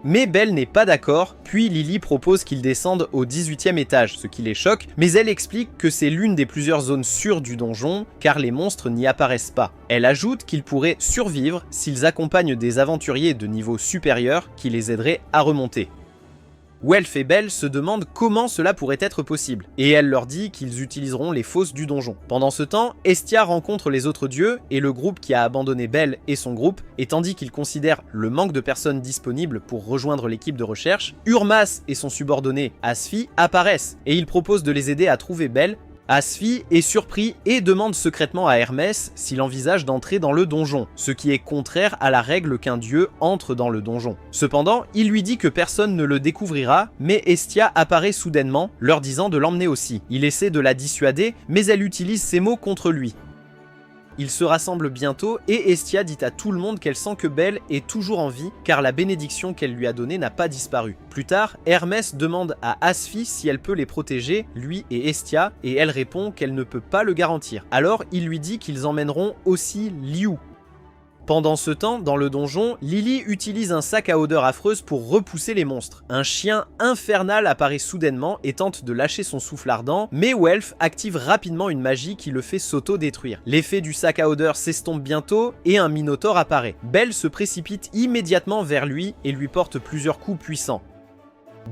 Mais Belle n'est pas d'accord, puis Lily propose qu'ils descendent au 18e étage, ce qui les choque, mais elle explique que c'est l'une des plusieurs zones sûres du donjon, car les monstres n'y apparaissent pas. Elle ajoute qu'ils pourraient survivre s'ils accompagnent des aventuriers de niveau supérieur qui les aideraient à remonter. Welf et Belle se demandent comment cela pourrait être possible, et elle leur dit qu'ils utiliseront les fosses du donjon. Pendant ce temps, Estia rencontre les autres dieux et le groupe qui a abandonné Belle et son groupe, et tandis qu'ils considèrent le manque de personnes disponibles pour rejoindre l'équipe de recherche, Urmas et son subordonné Asfi apparaissent, et ils proposent de les aider à trouver Belle. Asfi est surpris et demande secrètement à Hermès s'il envisage d'entrer dans le donjon, ce qui est contraire à la règle qu'un dieu entre dans le donjon. Cependant, il lui dit que personne ne le découvrira, mais Estia apparaît soudainement, leur disant de l'emmener aussi. Il essaie de la dissuader, mais elle utilise ses mots contre lui. Ils se rassemblent bientôt et Estia dit à tout le monde qu'elle sent que Belle est toujours en vie car la bénédiction qu'elle lui a donnée n'a pas disparu. Plus tard, Hermès demande à Asfi si elle peut les protéger, lui et Estia, et elle répond qu'elle ne peut pas le garantir. Alors il lui dit qu'ils emmèneront aussi Liu. Pendant ce temps, dans le donjon, Lily utilise un sac à odeur affreuse pour repousser les monstres. Un chien infernal apparaît soudainement et tente de lâcher son souffle ardent, mais Welf active rapidement une magie qui le fait s'auto-détruire. L'effet du sac à odeur s'estompe bientôt et un minotaure apparaît. Belle se précipite immédiatement vers lui et lui porte plusieurs coups puissants.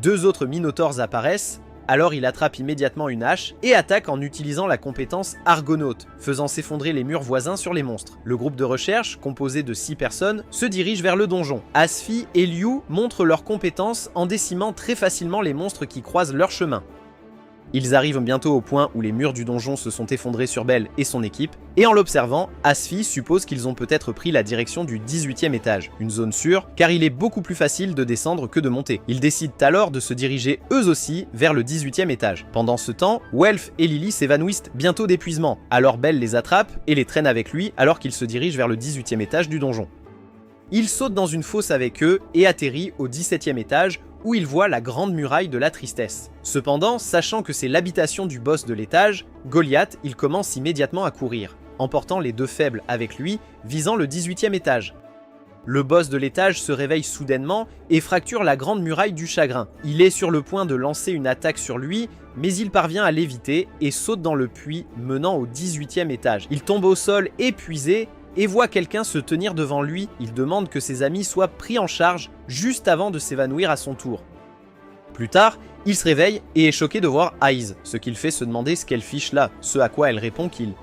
2 autres minotaures apparaissent. Alors il attrape immédiatement une hache et attaque en utilisant la compétence Argonaute, faisant s'effondrer les murs voisins sur les monstres. Le groupe de recherche, composé de 6 personnes, se dirige vers le donjon. Asfi et Liu montrent leurs compétences en décimant très facilement les monstres qui croisent leur chemin. Ils arrivent bientôt au point où les murs du donjon se sont effondrés sur Belle et son équipe, et en l'observant, Asfi suppose qu'ils ont peut-être pris la direction du 18e étage, une zone sûre, car il est beaucoup plus facile de descendre que de monter. Ils décident alors de se diriger eux aussi vers le 18e étage. Pendant ce temps, Welf et Lily s'évanouissent bientôt d'épuisement, alors Belle les attrape et les traîne avec lui alors qu'il se dirige vers le 18e étage du donjon. Il saute dans une fosse avec eux et atterrit au 17e étage, où il voit la grande muraille de la tristesse. Cependant, sachant que c'est l'habitation du boss de l'étage, Goliath, il commence immédiatement à courir, emportant les 2 faibles avec lui, visant le 18e étage. Le boss de l'étage se réveille soudainement et fracture la grande muraille du chagrin. Il est sur le point de lancer une attaque sur lui, mais il parvient à l'éviter et saute dans le puits menant au 18e étage. Il tombe au sol épuisé et voit quelqu'un se tenir devant lui. Il demande que ses amis soient pris en charge juste avant de s'évanouir à son tour. Plus tard, il se réveille et est choqué de voir Aiz, ce qui le fait se demander ce qu'elle fiche là, ce à quoi elle répond qu'il...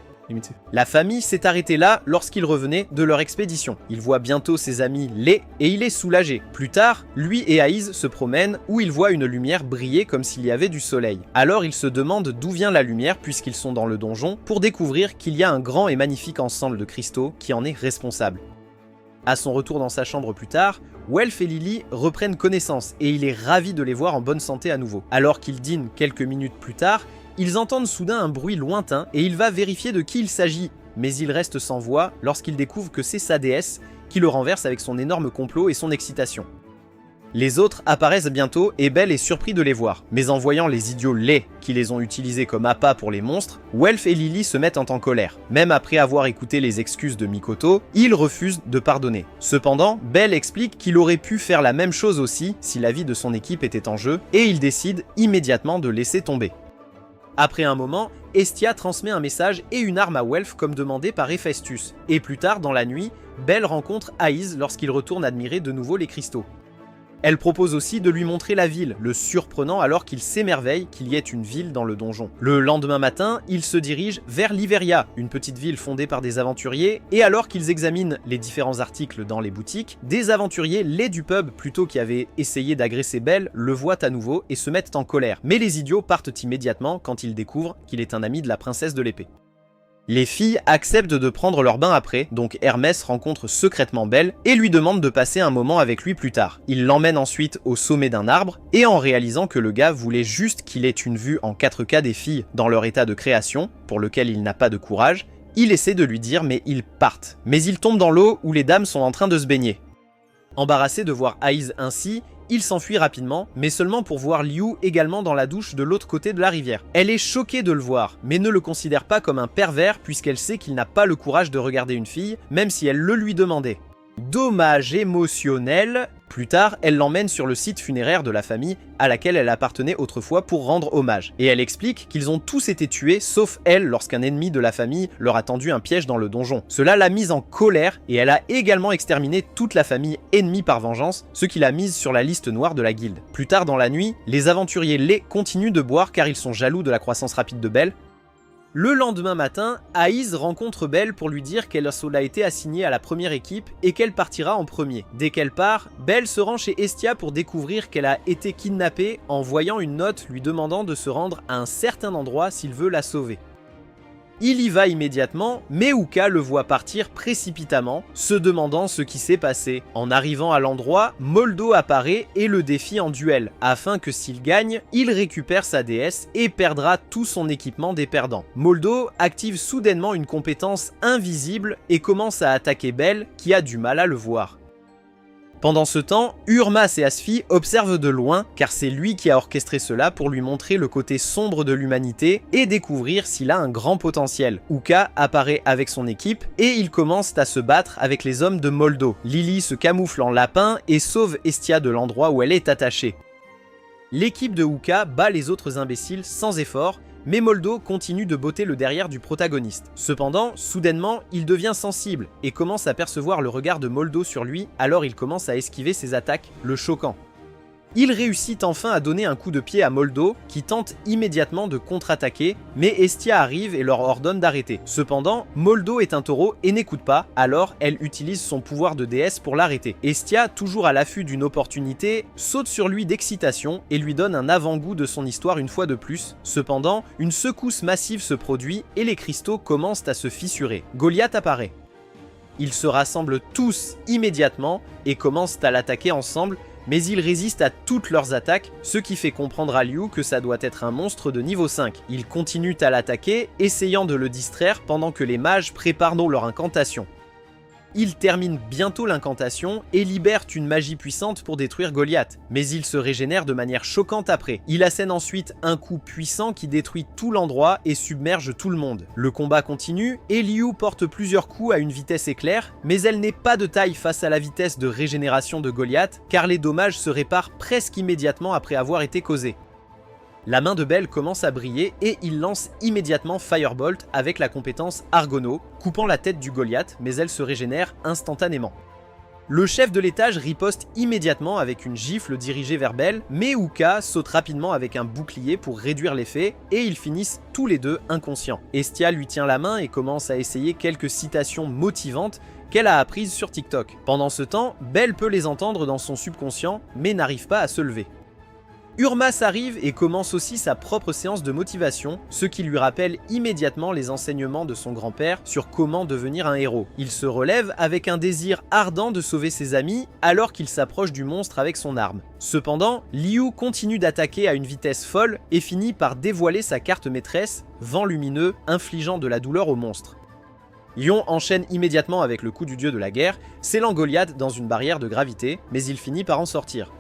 La famille s'est arrêtée là lorsqu'ils revenaient de leur expédition. Il voit bientôt ses amis laids et il est soulagé. Plus tard, lui et Aiz se promènent où ils voient une lumière briller comme s'il y avait du soleil. Alors il se demande d'où vient la lumière puisqu'ils sont dans le donjon pour découvrir qu'il y a un grand et magnifique ensemble de cristaux qui en est responsable. À son retour dans sa chambre plus tard, Welf et Lily reprennent connaissance et il est ravi de les voir en bonne santé à nouveau. Alors qu'ils dînent quelques minutes plus tard, ils entendent soudain un bruit lointain et il va vérifier de qui il s'agit, mais il reste sans voix lorsqu'il découvre que c'est sa déesse qui le renverse avec son énorme complot et son excitation. Les autres apparaissent bientôt et Belle est surpris de les voir, mais en voyant les idiots laids qui les ont utilisés comme appât pour les monstres, Welf et Lily se mettent en colère. Même après avoir écouté les excuses de Mikoto, ils refusent de pardonner. Cependant, Belle explique qu'il aurait pu faire la même chose aussi si la vie de son équipe était en jeu, et il décide immédiatement de laisser tomber. Après un moment, Estia transmet un message et une arme à Welf comme demandé par Héphaestus, et plus tard dans la nuit, Belle rencontre Aiz lorsqu'il retourne admirer de nouveau les cristaux. Elle propose aussi de lui montrer la ville, le surprenant alors qu'il s'émerveille qu'il y ait une ville dans le donjon. Le lendemain matin, il se dirige vers Liveria, une petite ville fondée par des aventuriers, et alors qu'ils examinent les différents articles dans les boutiques, des aventuriers laids du pub, plutôt qui avaient essayé d'agresser Belle, le voient à nouveau et se mettent en colère. Mais les idiots partent immédiatement quand ils découvrent qu'il est un ami de la princesse de l'épée. Les filles acceptent de prendre leur bain après, donc Hermès rencontre secrètement Belle et lui demande de passer un moment avec lui plus tard. Il l'emmène ensuite au sommet d'un arbre, et en réalisant que le gars voulait juste qu'il ait une vue en 4K des filles dans leur état de création, pour lequel il n'a pas de courage, il essaie de lui dire mais ils partent. Mais il tombe dans l'eau où les dames sont en train de se baigner. Embarrassé de voir Aiz ainsi, il s'enfuit rapidement, mais seulement pour voir Liu également dans la douche de l'autre côté de la rivière. Elle est choquée de le voir, mais ne le considère pas comme un pervers puisqu'elle sait qu'il n'a pas le courage de regarder une fille, même si elle le lui demandait. Dommage émotionnel. Plus tard, elle l'emmène sur le site funéraire de la famille à laquelle elle appartenait autrefois pour rendre hommage. Et elle explique qu'ils ont tous été tués, sauf elle, lorsqu'un ennemi de la famille leur a tendu un piège dans le donjon. Cela l'a mise en colère et elle a également exterminé toute la famille ennemie par vengeance, ce qui l'a mise sur la liste noire de la guilde. Plus tard dans la nuit, les aventuriers laids continuent de boire car ils sont jaloux de la croissance rapide de Belle. Le lendemain matin, Aiz rencontre Belle pour lui dire qu'elle a été assignée à la première équipe et qu'elle partira en premier. Dès qu'elle part, Belle se rend chez Estia pour découvrir qu'elle a été kidnappée en voyant une note lui demandant de se rendre à un certain endroit s'il veut la sauver. Il y va immédiatement, mais Uka le voit partir précipitamment, se demandant ce qui s'est passé. En arrivant à l'endroit, Moldo apparaît et le défie en duel, afin que s'il gagne, il récupère sa déesse et perdra tout son équipement des perdants. Moldo active soudainement une compétence invisible et commence à attaquer Belle, qui a du mal à le voir. Pendant ce temps, Urmas et Asphi observent de loin, car c'est lui qui a orchestré cela pour lui montrer le côté sombre de l'humanité et découvrir s'il a un grand potentiel. Uka apparaît avec son équipe et ils commencent à se battre avec les hommes de Moldo. Lily se camoufle en lapin et sauve Estia de l'endroit où elle est attachée. L'équipe de Uka bat les autres imbéciles sans effort, mais Moldo continue de botter le derrière du protagoniste. Cependant, soudainement, il devient sensible et commence à percevoir le regard de Moldo sur lui, alors il commence à esquiver ses attaques, le choquant. Il réussit enfin à donner un coup de pied à Moldo, qui tente immédiatement de contre-attaquer, mais Estia arrive et leur ordonne d'arrêter. Cependant, Moldo est un taureau et n'écoute pas, alors elle utilise son pouvoir de déesse pour l'arrêter. Estia, toujours à l'affût d'une opportunité, saute sur lui d'excitation et lui donne un avant-goût de son histoire une fois de plus. Cependant, une secousse massive se produit et les cristaux commencent à se fissurer. Goliath apparaît. Ils se rassemblent tous immédiatement et commencent à l'attaquer ensemble, mais il résiste à toutes leurs attaques, ce qui fait comprendre à Liu que ça doit être un monstre de niveau 5. Ils continuent à l'attaquer, essayant de le distraire pendant que les mages préparent leur incantation. Ils terminent bientôt l'incantation et libèrent une magie puissante pour détruire Goliath, mais il se régénère de manière choquante après. Il assène ensuite un coup puissant qui détruit tout l'endroit et submerge tout le monde. Le combat continue et Liu porte plusieurs coups à une vitesse éclair, mais elle n'est pas de taille face à la vitesse de régénération de Goliath, car les dommages se réparent presque immédiatement après avoir été causés. La main de Belle commence à briller et il lance immédiatement Firebolt avec la compétence Argono, coupant la tête du Goliath, mais elle se régénère instantanément. Le chef de l'étage riposte immédiatement avec une gifle dirigée vers Belle, mais Uka saute rapidement avec un bouclier pour réduire l'effet et ils finissent tous les deux inconscients. Estia lui tient la main et commence à essayer quelques citations motivantes qu'elle a apprises sur TikTok. Pendant ce temps, Belle peut les entendre dans son subconscient, mais n'arrive pas à se lever. Urmas arrive et commence aussi sa propre séance de motivation, ce qui lui rappelle immédiatement les enseignements de son grand-père sur comment devenir un héros. Il se relève avec un désir ardent de sauver ses amis alors qu'il s'approche du monstre avec son arme. Cependant, Liu continue d'attaquer à une vitesse folle et finit par dévoiler sa carte maîtresse, Vent lumineux, infligeant de la douleur au monstre. Lion enchaîne immédiatement avec le coup du dieu de la guerre, scellant Goliath dans une barrière de gravité, mais il finit par en sortir.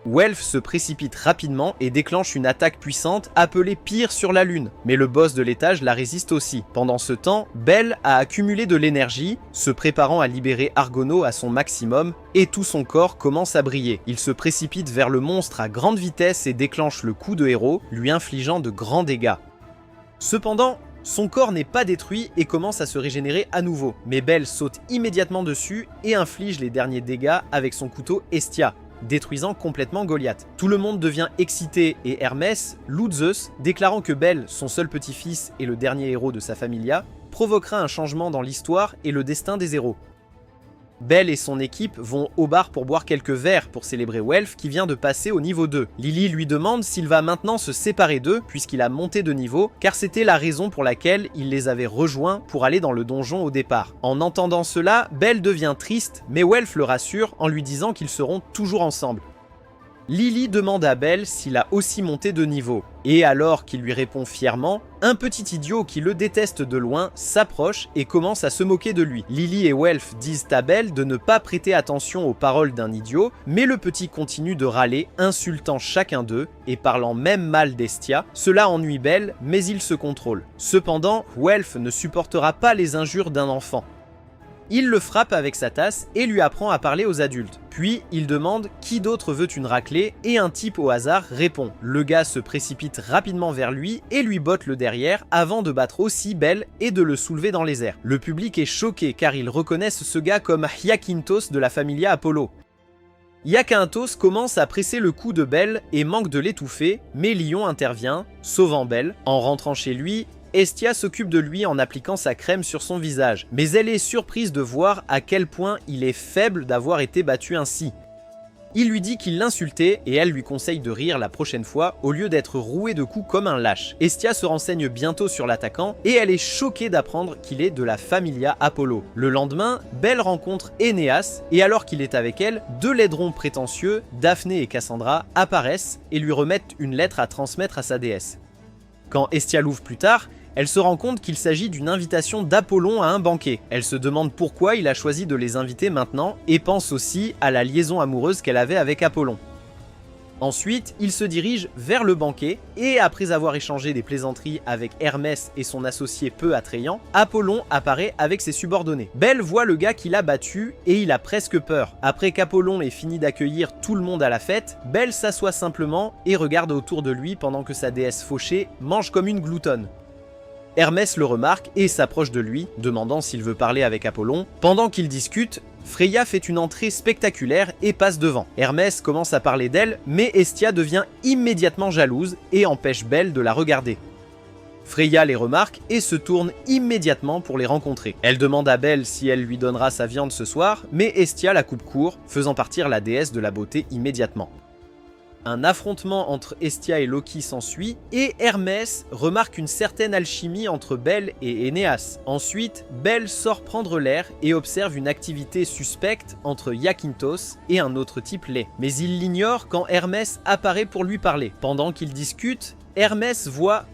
Welf se précipite rapidement et déclenche une attaque puissante appelée Pire sur la lune, mais le boss de l'étage la résiste aussi. Pendant ce temps, Belle a accumulé de l'énergie, se préparant à libérer Argono à son maximum, et tout son corps commence à briller. Il se précipite vers le monstre à grande vitesse et déclenche le coup de héros, lui infligeant de grands dégâts. Cependant, son corps n'est pas détruit et commence à se régénérer à nouveau, mais Belle saute immédiatement dessus et inflige les derniers dégâts avec son couteau Estia, détruisant complètement Goliath. Tout le monde devient excité et Hermès loue Zeus, déclarant que Belle, son seul petit-fils et le dernier héros de sa familia, provoquera un changement dans l'histoire et le destin des héros. Belle et son équipe vont au bar pour boire quelques verres pour célébrer Welf qui vient de passer au niveau 2. Lily lui demande s'il va maintenant se séparer d'eux puisqu'il a monté de niveau, car c'était la raison pour laquelle il les avait rejoints pour aller dans le donjon au départ. En entendant cela, Belle devient triste, mais Welf le rassure en lui disant qu'ils seront toujours ensemble. Lily demande à Belle s'il a aussi monté de niveau, et alors qu'il lui répond fièrement, un petit idiot qui le déteste de loin s'approche et commence à se moquer de lui. Lily et Welf disent à Belle de ne pas prêter attention aux paroles d'un idiot, mais le petit continue de râler, insultant chacun d'eux et parlant même mal d'Estia. Cela ennuie Belle, mais il se contrôle. Cependant, Welf ne supportera pas les injures d'un enfant. Il le frappe avec sa tasse et lui apprend à parler aux adultes. Puis il demande qui d'autre veut une raclée et un type au hasard répond. Le gars se précipite rapidement vers lui et lui botte le derrière avant de battre aussi Belle et de le soulever dans les airs. Le public est choqué car ils reconnaissent ce gars comme Hyakintos de la familia Apollo. Hyakintos commence à presser le cou de Belle et manque de l'étouffer, mais Lion intervient, sauvant Belle. En rentrant chez lui, Estia s'occupe de lui en appliquant sa crème sur son visage, mais elle est surprise de voir à quel point il est faible d'avoir été battu ainsi. Il lui dit qu'il l'insultait et elle lui conseille de rire la prochaine fois au lieu d'être roué de coups comme un lâche. Estia se renseigne bientôt sur l'attaquant et elle est choquée d'apprendre qu'il est de la familia Apollo. Le lendemain, Belle rencontre Énéas et alors qu'il est avec elle, deux laidrons prétentieux, Daphné et Cassandra, apparaissent et lui remettent une lettre à transmettre à sa déesse. Quand Estia l'ouvre plus tard, Elle se rend compte qu'il s'agit d'une invitation d'Apollon à un banquet. Elle se demande pourquoi il a choisi de les inviter maintenant et pense aussi à la liaison amoureuse qu'elle avait avec Apollon. Ensuite, il se dirige vers le banquet, et après avoir échangé des plaisanteries avec Hermès et son associé peu attrayant, Apollon apparaît avec ses subordonnés. Belle voit le gars qui l'a battu, et il a presque peur. Après qu'Apollon ait fini d'accueillir tout le monde à la fête, Belle s'assoit simplement et regarde autour de lui pendant que sa déesse fauchée mange comme une gloutonne. Hermès le remarque et s'approche de lui, demandant s'il veut parler avec Apollon. Pendant qu'ils discutent, Freya fait une entrée spectaculaire et passe devant. Hermès commence à parler d'elle, mais Hestia devient immédiatement jalouse et empêche Belle de la regarder. Freya les remarque et se tourne immédiatement pour les rencontrer. Elle demande à Belle si elle lui donnera sa viande ce soir, mais Hestia la coupe court, faisant partir la déesse de la beauté immédiatement. Un affrontement entre Hestia et Loki s'ensuit, et Hermès remarque une certaine alchimie entre Belle et Énéas. Ensuite, Belle sort prendre l'air et observe une activité suspecte entre Iakynthos et un autre type laid. Mais il l'ignore quand Hermès apparaît pour lui parler. Pendant qu'ils discutent, Hermès voit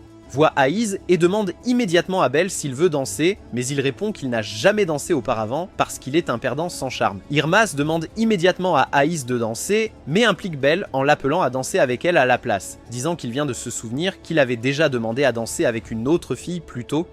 Aïs et demande immédiatement à Belle s'il veut danser, mais il répond qu'il n'a jamais dansé auparavant parce qu'il est un perdant sans charme. Irmas demande immédiatement à Aïs de danser, mais implique Belle en l'appelant à danser avec elle à la place, disant qu'il vient de se souvenir qu'il avait déjà demandé à danser avec une autre fille plus tôt.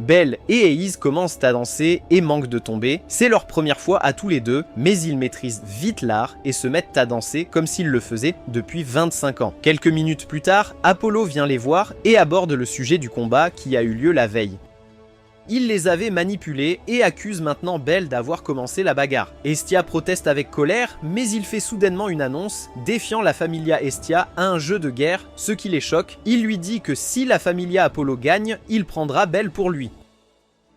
Belle et Aïs commencent à danser et manquent de tomber. C'est leur première fois à tous les deux, mais ils maîtrisent vite l'art et se mettent à danser comme s'ils le faisaient depuis 25 ans. Quelques minutes plus tard, Apollo vient les voir et aborde le sujet du combat qui a eu lieu la veille. Il les avait manipulés et accuse maintenant Belle d'avoir commencé la bagarre. Hestia proteste avec colère, mais il fait soudainement une annonce, défiant la Familia Hestia à un jeu de guerre, ce qui les choque. Il lui dit que si la Familia Apollo gagne, il prendra Belle pour lui.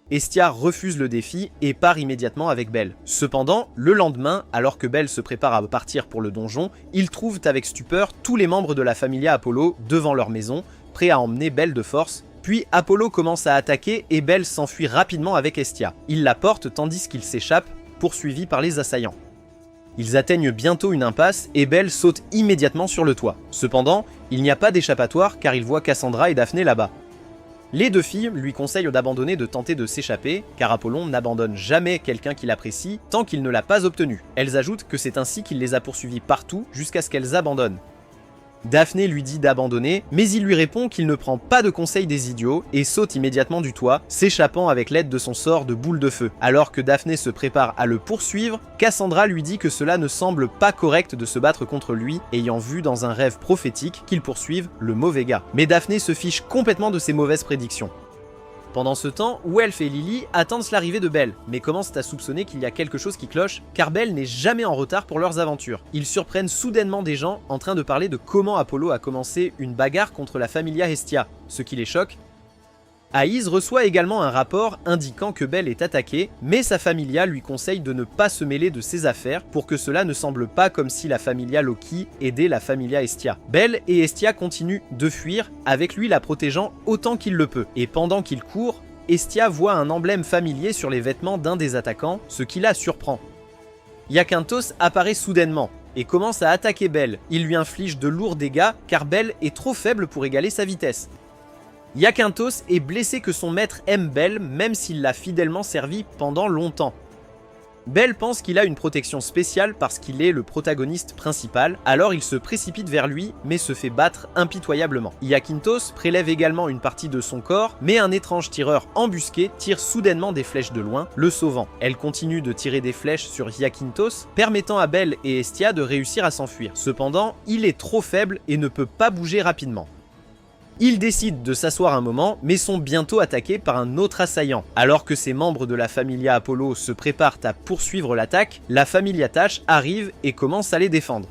Hestia refuse le défi et part immédiatement avec Belle. Cependant, le lendemain, alors que Belle se prépare à partir pour le donjon, ils trouvent avec stupeur tous les membres de la Familia Apollo devant leur maison, prêts à emmener Belle de force. Puis Apollo commence à attaquer et Belle s'enfuit rapidement avec Hestia. Il la porte tandis qu'il s'échappe, poursuivi par les assaillants. Ils atteignent bientôt une impasse et Belle saute immédiatement sur le toit. Cependant, il n'y a pas d'échappatoire car il voit Cassandra et Daphné là-bas. Les deux filles lui conseillent d'abandonner de tenter de s'échapper, car Apollon n'abandonne jamais quelqu'un qu'il apprécie tant qu'il ne l'a pas obtenu. Elles ajoutent que c'est ainsi qu'il les a poursuivies partout jusqu'à ce qu'elles abandonnent. Daphné lui dit d'abandonner, mais il lui répond qu'il ne prend pas de conseils des idiots et saute immédiatement du toit, s'échappant avec l'aide de son sort de boule de feu. Alors que Daphné se prépare à le poursuivre, Cassandra lui dit que cela ne semble pas correct de se battre contre lui, ayant vu dans un rêve prophétique qu'il poursuive le mauvais gars. Mais Daphné se fiche complètement de ses mauvaises prédictions. Pendant ce temps, Welf et Lily attendent l'arrivée de Belle, mais commencent à soupçonner qu'il y a quelque chose qui cloche, car Belle n'est jamais en retard pour leurs aventures. Ils surprennent soudainement des gens en train de parler de comment Apollo a commencé une bagarre contre la Familia Hestia, ce qui les choque. Aïs reçoit également un rapport indiquant que Belle est attaquée, mais sa Familia lui conseille de ne pas se mêler de ses affaires pour que cela ne semble pas comme si la Familia Loki aidait la Familia Hestia. Belle et Hestia continuent de fuir, avec lui la protégeant autant qu'il le peut. Et pendant qu'il court, Hestia voit un emblème familier sur les vêtements d'un des attaquants, ce qui la surprend. Iakynthos apparaît soudainement et commence à attaquer Belle. Il lui inflige de lourds dégâts car Belle est trop faible pour égaler sa vitesse. Iakynthos est blessé que son maître aime Belle même s'il l'a fidèlement servi pendant longtemps. Belle pense qu'il a une protection spéciale parce qu'il est le protagoniste principal, alors il se précipite vers lui mais se fait battre impitoyablement. Iakynthos prélève également une partie de son corps, mais un étrange tireur embusqué tire soudainement des flèches de loin, le sauvant. Elle continue de tirer des flèches sur Iakynthos, permettant à Belle et Hestia de réussir à s'enfuir. Cependant, il est trop faible et ne peut pas bouger rapidement. Ils décident de s'asseoir un moment, mais sont bientôt attaqués par un autre assaillant. Alors que ces membres de la Familia Apollo se préparent à poursuivre l'attaque, la Familia Tash arrive et commence à les défendre.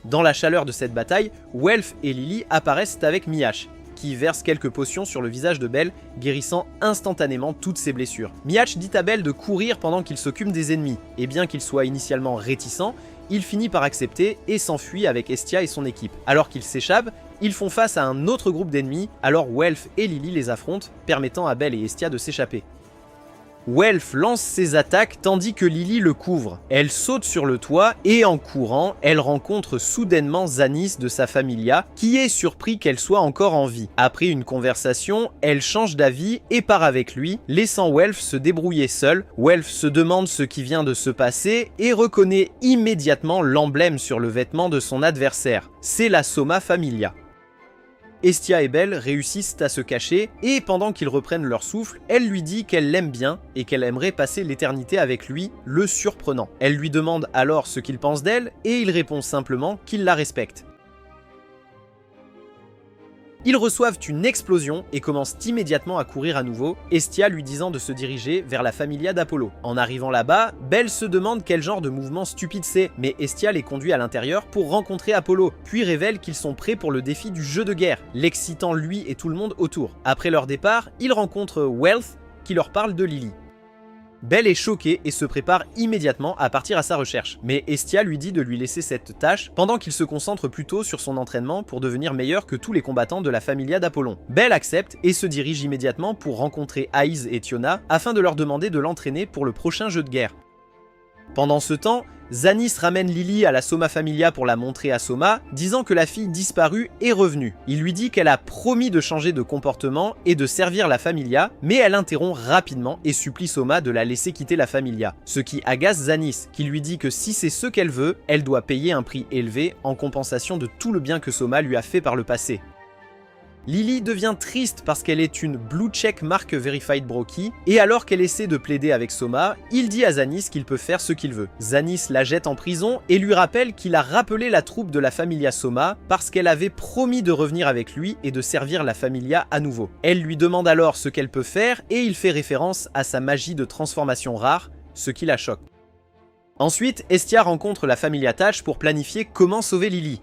Dans la chaleur de cette bataille, Welf et Lily apparaissent avec Miach, qui verse quelques potions sur le visage de Belle, guérissant instantanément toutes ses blessures. Miach dit à Belle de courir pendant qu'il s'occupe des ennemis, et bien qu'il soit initialement réticent, il finit par accepter et s'enfuit avec Hestia et son équipe. Alors qu'ils s'échappent, ils font face à un autre groupe d'ennemis, alors Welf et Lily les affrontent, permettant à Belle et Hestia de s'échapper. Welf lance ses attaques tandis que Lily le couvre. Elle saute sur le toit et en courant, elle rencontre soudainement Zannis de sa familia qui est surpris qu'elle soit encore en vie. Après une conversation, elle change d'avis et part avec lui, laissant Welf se débrouiller seul. Welf se demande ce qui vient de se passer et reconnaît immédiatement l'emblème sur le vêtement de son adversaire. C'est la Soma Familia. Estia et Belle réussissent à se cacher et pendant qu'ils reprennent leur souffle, elle lui dit qu'elle l'aime bien et qu'elle aimerait passer l'éternité avec lui, le surprenant. Elle lui demande alors ce qu'il pense d'elle et il répond simplement qu'il la respecte. Ils reçoivent une explosion et commencent immédiatement à courir à nouveau, Estia lui disant de se diriger vers la familia d'Apollo. En arrivant là-bas, Belle se demande quel genre de mouvement stupide c'est, mais Estia les conduit à l'intérieur pour rencontrer Apollo, puis révèle qu'ils sont prêts pour le défi du jeu de guerre, l'excitant lui et tout le monde autour. Après leur départ, ils rencontrent Wealth qui leur parle de Lily. Belle est choquée et se prépare immédiatement à partir à sa recherche, mais Estia lui dit de lui laisser cette tâche pendant qu'il se concentre plutôt sur son entraînement pour devenir meilleur que tous les combattants de la familia d'Apollon. Belle accepte et se dirige immédiatement pour rencontrer Aiz et Tiona afin de leur demander de l'entraîner pour le prochain jeu de guerre. Pendant ce temps, Zannis ramène Lily à la Soma Familia pour la montrer à Soma, disant que la fille disparue est revenue. Il lui dit qu'elle a promis de changer de comportement et de servir la Familia, mais elle interrompt rapidement et supplie Soma de la laisser quitter la Familia. Ce qui agace Zannis, qui lui dit que si c'est ce qu'elle veut, elle doit payer un prix élevé en compensation de tout le bien que Soma lui a fait par le passé. Lily devient triste parce qu'elle est une Blue Check Mark Verified Brokey, et alors qu'elle essaie de plaider avec Soma, il dit à Zannis qu'il peut faire ce qu'il veut. Zannis la jette en prison et lui rappelle qu'il a rappelé la troupe de la Familia Soma parce qu'elle avait promis de revenir avec lui et de servir la Familia à nouveau. Elle lui demande alors ce qu'elle peut faire et il fait référence à sa magie de transformation rare, ce qui la choque. Ensuite, Estia rencontre la Familia Touch pour planifier comment sauver Lily.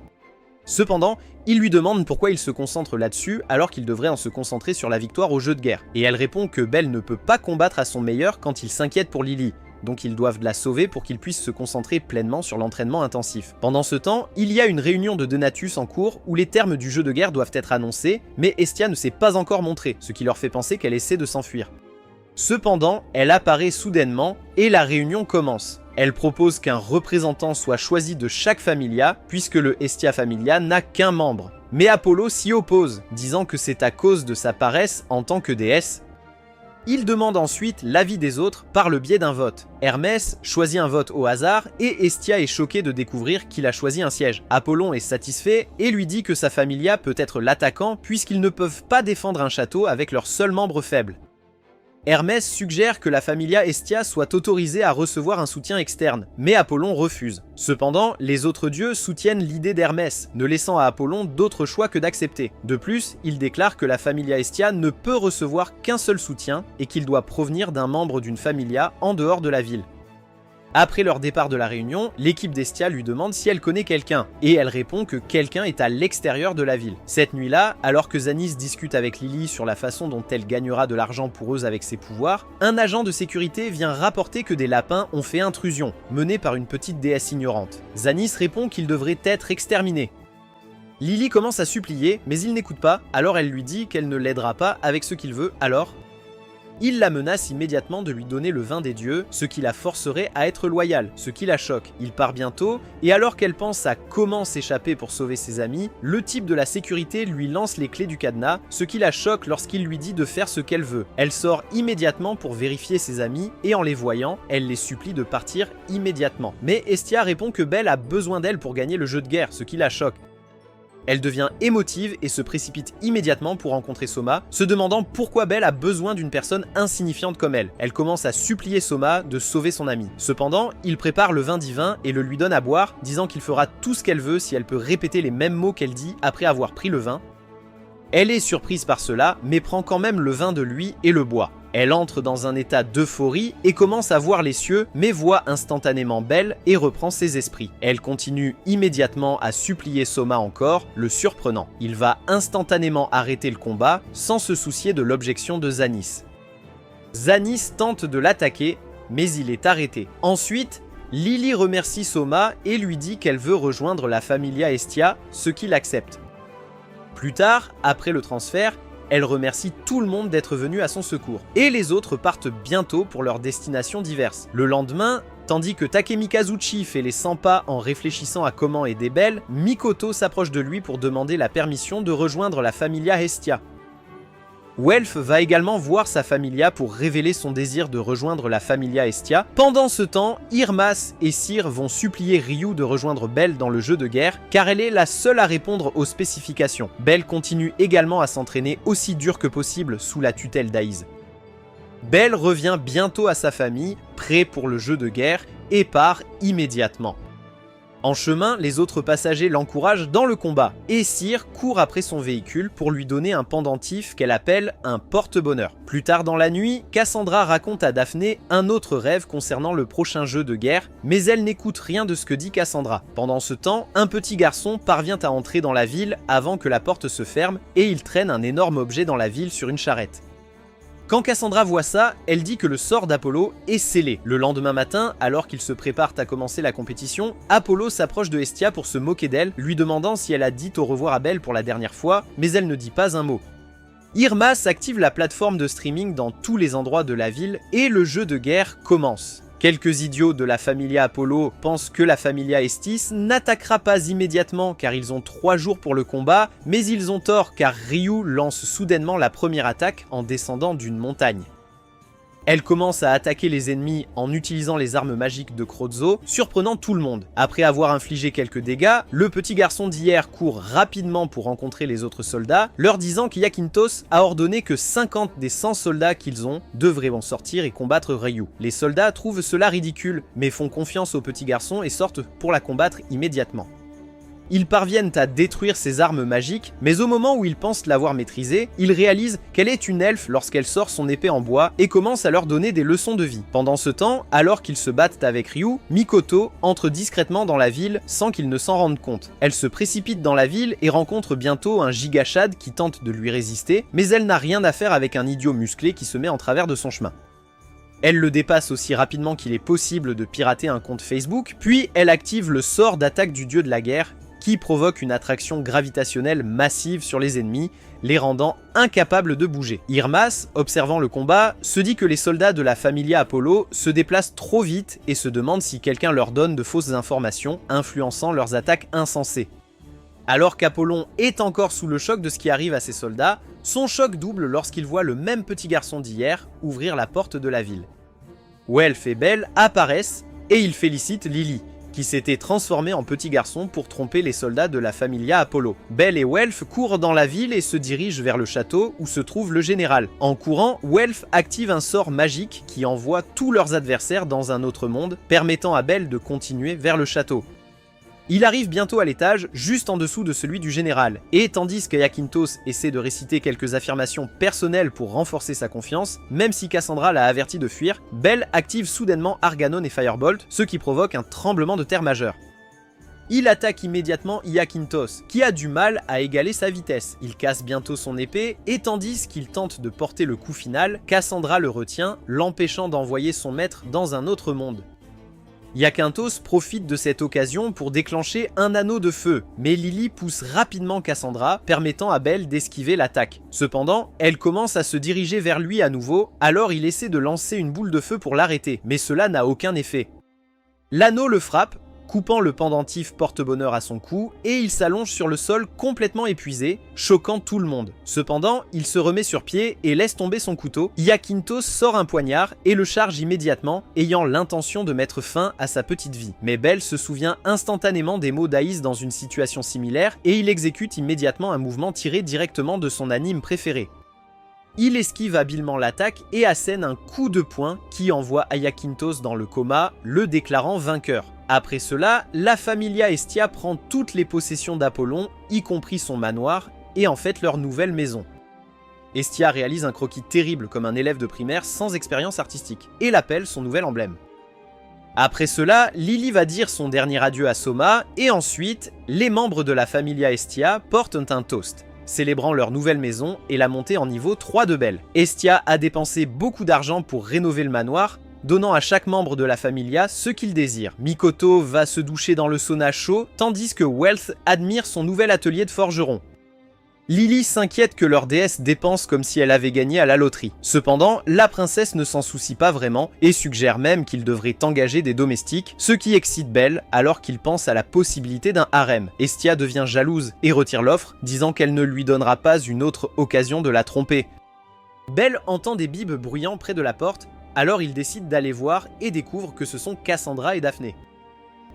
Cependant, il lui demande pourquoi il se concentre là-dessus alors qu'il devrait en se concentrer sur la victoire au jeu de guerre. Et elle répond que Belle ne peut pas combattre à son meilleur quand il s'inquiète pour Lily, donc ils doivent la sauver pour qu'il puisse se concentrer pleinement sur l'entraînement intensif. Pendant ce temps, il y a une réunion de Donatus en cours où les termes du jeu de guerre doivent être annoncés, mais Estia ne s'est pas encore montrée, ce qui leur fait penser qu'elle essaie de s'enfuir. Cependant, elle apparaît soudainement et la réunion commence. Elle propose qu'un représentant soit choisi de chaque familia, puisque le Estia Familia n'a qu'un membre. Mais Apollo s'y oppose, disant que c'est à cause de sa paresse en tant que déesse. Il demande ensuite l'avis des autres par le biais d'un vote. Hermès choisit un vote au hasard et Estia est choquée de découvrir qu'il a choisi un siège. Apollon est satisfait et lui dit que sa familia peut être l'attaquant puisqu'ils ne peuvent pas défendre un château avec leur seul membre faible. Hermès suggère que la Familia Estia soit autorisée à recevoir un soutien externe, mais Apollon refuse. Cependant, les autres dieux soutiennent l'idée d'Hermès, ne laissant à Apollon d'autre choix que d'accepter. De plus, il déclare que la Familia Estia ne peut recevoir qu'un seul soutien et qu'il doit provenir d'un membre d'une Familia en dehors de la ville. Après leur départ de la réunion, l'équipe d'Estia lui demande si elle connaît quelqu'un, et elle répond que quelqu'un est à l'extérieur de la ville. Cette nuit-là, alors que Zannis discute avec Lily sur la façon dont elle gagnera de l'argent pour eux avec ses pouvoirs, un agent de sécurité vient rapporter que des lapins ont fait intrusion, menée par une petite déesse ignorante. Zannis répond qu'ils devraient être exterminés. Lily commence à supplier, mais il n'écoute pas, alors elle lui dit qu'elle ne l'aidera pas avec ce qu'il veut, alors il la menace immédiatement de lui donner le vin des dieux, ce qui la forcerait à être loyale, ce qui la choque. Il part bientôt, et alors qu'elle pense à comment s'échapper pour sauver ses amis, le type de la sécurité lui lance les clés du cadenas, ce qui la choque lorsqu'il lui dit de faire ce qu'elle veut. Elle sort immédiatement pour vérifier ses amis, et en les voyant, elle les supplie de partir immédiatement. Mais Estia répond que Belle a besoin d'elle pour gagner le jeu de guerre, ce qui la choque. Elle devient émotive et se précipite immédiatement pour rencontrer Soma, se demandant pourquoi Belle a besoin d'une personne insignifiante comme elle. Elle commence à supplier Soma de sauver son amie. Cependant, il prépare le vin divin et le lui donne à boire, disant qu'il fera tout ce qu'elle veut si elle peut répéter les mêmes mots qu'elle dit après avoir pris le vin. Elle est surprise par cela, mais prend quand même le vin de lui et le boit. Elle entre dans un état d'euphorie et commence à voir les cieux, mais voit instantanément Belle et reprend ses esprits. Elle continue immédiatement à supplier Soma encore, le surprenant. Il va instantanément arrêter le combat, sans se soucier de l'objection de Zannis. Zannis tente de l'attaquer, mais il est arrêté. Ensuite, Lily remercie Soma et lui dit qu'elle veut rejoindre la Familia Estia, ce qu'il accepte. Plus tard, après le transfert, Elle remercie tout le monde d'être venu à son secours. Et les autres partent bientôt pour leurs destinations diverses. Le lendemain, tandis que Takemi Kazuchi fait les 100 pas en réfléchissant à comment aider Belle, Mikoto s'approche de lui pour demander la permission de rejoindre la Familia Hestia. Welf va également voir sa Familia pour révéler son désir de rejoindre la Familia Hestia. Pendant ce temps, Irmas et Cyr vont supplier Ryu de rejoindre Belle dans le jeu de guerre, car elle est la seule à répondre aux spécifications. Belle continue également à s'entraîner aussi dur que possible sous la tutelle d'Aiz. Belle revient bientôt à sa famille, prêt pour le jeu de guerre, et part immédiatement. En chemin, les autres passagers l'encouragent dans le combat, et Cyr court après son véhicule pour lui donner un pendentif qu'elle appelle un porte-bonheur. Plus tard dans la nuit, Cassandra raconte à Daphné un autre rêve concernant le prochain jeu de guerre, mais elle n'écoute rien de ce que dit Cassandra. Pendant ce temps, un petit garçon parvient à entrer dans la ville avant que la porte se ferme, et il traîne un énorme objet dans la ville sur une charrette. Quand Cassandra voit ça, elle dit que le sort d'Apollo est scellé. Le lendemain matin, alors qu'ils se préparent à commencer la compétition, Apollo s'approche de Hestia pour se moquer d'elle, lui demandant si elle a dit au revoir à Belle pour la dernière fois, mais elle ne dit pas un mot. Irmas active la plateforme de streaming dans tous les endroits de la ville et le jeu de guerre commence. Quelques idiots de la Familia Apollo pensent que la Familia Estis n'attaquera pas immédiatement car ils ont 3 jours pour le combat, mais ils ont tort car Ryu lance soudainement la première attaque en descendant d'une montagne. Elle commence à attaquer les ennemis en utilisant les armes magiques de Crozo, surprenant tout le monde. Après avoir infligé quelques dégâts, le petit garçon d'hier court rapidement pour rencontrer les autres soldats, leur disant qu'Iakintos a ordonné que 50 des 100 soldats qu'ils ont devraient en sortir et combattre Ryu. Les soldats trouvent cela ridicule, mais font confiance au petit garçon et sortent pour la combattre immédiatement. Ils parviennent à détruire ses armes magiques, mais au moment où ils pensent l'avoir maîtrisée, ils réalisent qu'elle est une elfe lorsqu'elle sort son épée en bois et commence à leur donner des leçons de vie. Pendant ce temps, alors qu'ils se battent avec Ryu, Mikoto entre discrètement dans la ville sans qu'ils ne s'en rendent compte. Elle se précipite dans la ville et rencontre bientôt un gigachad qui tente de lui résister, mais elle n'a rien à faire avec un idiot musclé qui se met en travers de son chemin. Elle le dépasse aussi rapidement qu'il est possible de pirater un compte Facebook, puis elle active le sort d'attaque du dieu de la guerre, qui provoque une attraction gravitationnelle massive sur les ennemis, les rendant incapables de bouger. Irmas, observant le combat, se dit que les soldats de la Familia Apollo se déplacent trop vite et se demande si quelqu'un leur donne de fausses informations, influençant leurs attaques insensées. Alors qu'Apollon est encore sous le choc de ce qui arrive à ses soldats, son choc double lorsqu'il voit le même petit garçon d'hier ouvrir la porte de la ville. Welf et Belle apparaissent et ils félicitent Lily, qui s'était transformé en petit garçon pour tromper les soldats de la Familia Apollo. Belle et Welf courent dans la ville et se dirigent vers le château où se trouve le général. En courant, Welf active un sort magique qui envoie tous leurs adversaires dans un autre monde, permettant à Belle de continuer vers le château. Il arrive bientôt à l'étage, juste en dessous de celui du général, et tandis qu'Iakintos essaie de réciter quelques affirmations personnelles pour renforcer sa confiance, même si Cassandra l'a averti de fuir, Belle active soudainement Arganon et Firebolt, ce qui provoque un tremblement de terre majeur. Il attaque immédiatement Iakynthos, qui a du mal à égaler sa vitesse. Il casse bientôt son épée, et tandis qu'il tente de porter le coup final, Cassandra le retient, l'empêchant d'envoyer son maître dans un autre monde. Iakynthos profite de cette occasion pour déclencher un anneau de feu, mais Lily pousse rapidement Cassandra, permettant à Belle d'esquiver l'attaque. Cependant, elle commence à se diriger vers lui à nouveau, alors il essaie de lancer une boule de feu pour l'arrêter, mais cela n'a aucun effet. L'anneau le frappe, coupant le pendentif porte-bonheur à son cou, et il s'allonge sur le sol complètement épuisé, choquant tout le monde. Cependant, il se remet sur pied et laisse tomber son couteau. Iakynthos sort un poignard et le charge immédiatement, ayant l'intention de mettre fin à sa petite vie. Mais Belle se souvient instantanément des mots d'Aiz dans une situation similaire, et il exécute immédiatement un mouvement tiré directement de son anime préféré. Il esquive habilement l'attaque et assène un coup de poing qui envoie Iakynthos dans le coma, le déclarant vainqueur. Après cela, la Familia Hestia prend toutes les possessions d'Apollon, y compris son manoir, et en fait leur nouvelle maison. Hestia réalise un croquis terrible comme un élève de primaire sans expérience artistique, et l'appelle son nouvel emblème. Après cela, Lily va dire son dernier adieu à Soma, et ensuite, les membres de la Familia Hestia portent un toast, célébrant leur nouvelle maison et la montée en niveau 3 de Belle. Hestia a dépensé beaucoup d'argent pour rénover le manoir, donnant à chaque membre de la Familia ce qu'il désire. Mikoto va se doucher dans le sauna chaud, tandis que Welf admire son nouvel atelier de forgeron. Lily s'inquiète que leur déesse dépense comme si elle avait gagné à la loterie. Cependant, la princesse ne s'en soucie pas vraiment et suggère même qu'il devrait engager des domestiques, ce qui excite Belle alors qu'il pense à la possibilité d'un harem. Hestia devient jalouse et retire l'offre, disant qu'elle ne lui donnera pas une autre occasion de la tromper. Belle entend des bibes bruyant près de la porte, alors il décide d'aller voir et découvre que ce sont Cassandra et Daphné.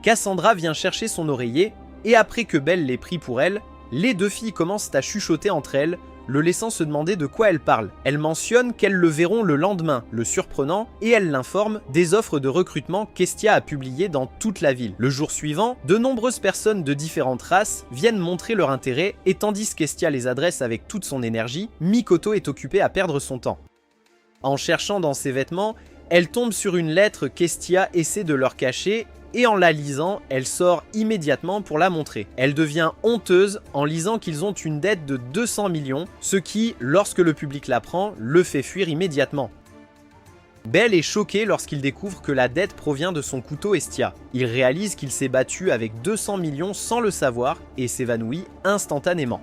Cassandra vient chercher son oreiller et après que Belle l'ait pris pour elle, les deux filles commencent à chuchoter entre elles, le laissant se demander de quoi elles parlent. Elles mentionnent qu'elles le verront le lendemain, le surprenant, et elles l'informent des offres de recrutement qu'Hestia a publiées dans toute la ville. Le jour suivant, de nombreuses personnes de différentes races viennent montrer leur intérêt, et tandis qu'Hestia les adresse avec toute son énergie, Mikoto est occupée à perdre son temps. En cherchant dans ses vêtements, elle tombe sur une lettre qu'Hestia essaie de leur cacher, et en la lisant, elle sort immédiatement pour la montrer. Elle devient honteuse en lisant qu'ils ont une dette de 200 millions, ce qui, lorsque le public l'apprend, le fait fuir immédiatement. Belle est choqué lorsqu'il découvre que la dette provient de son couteau Hestia. Il réalise qu'il s'est battu avec 200 millions sans le savoir et s'évanouit instantanément.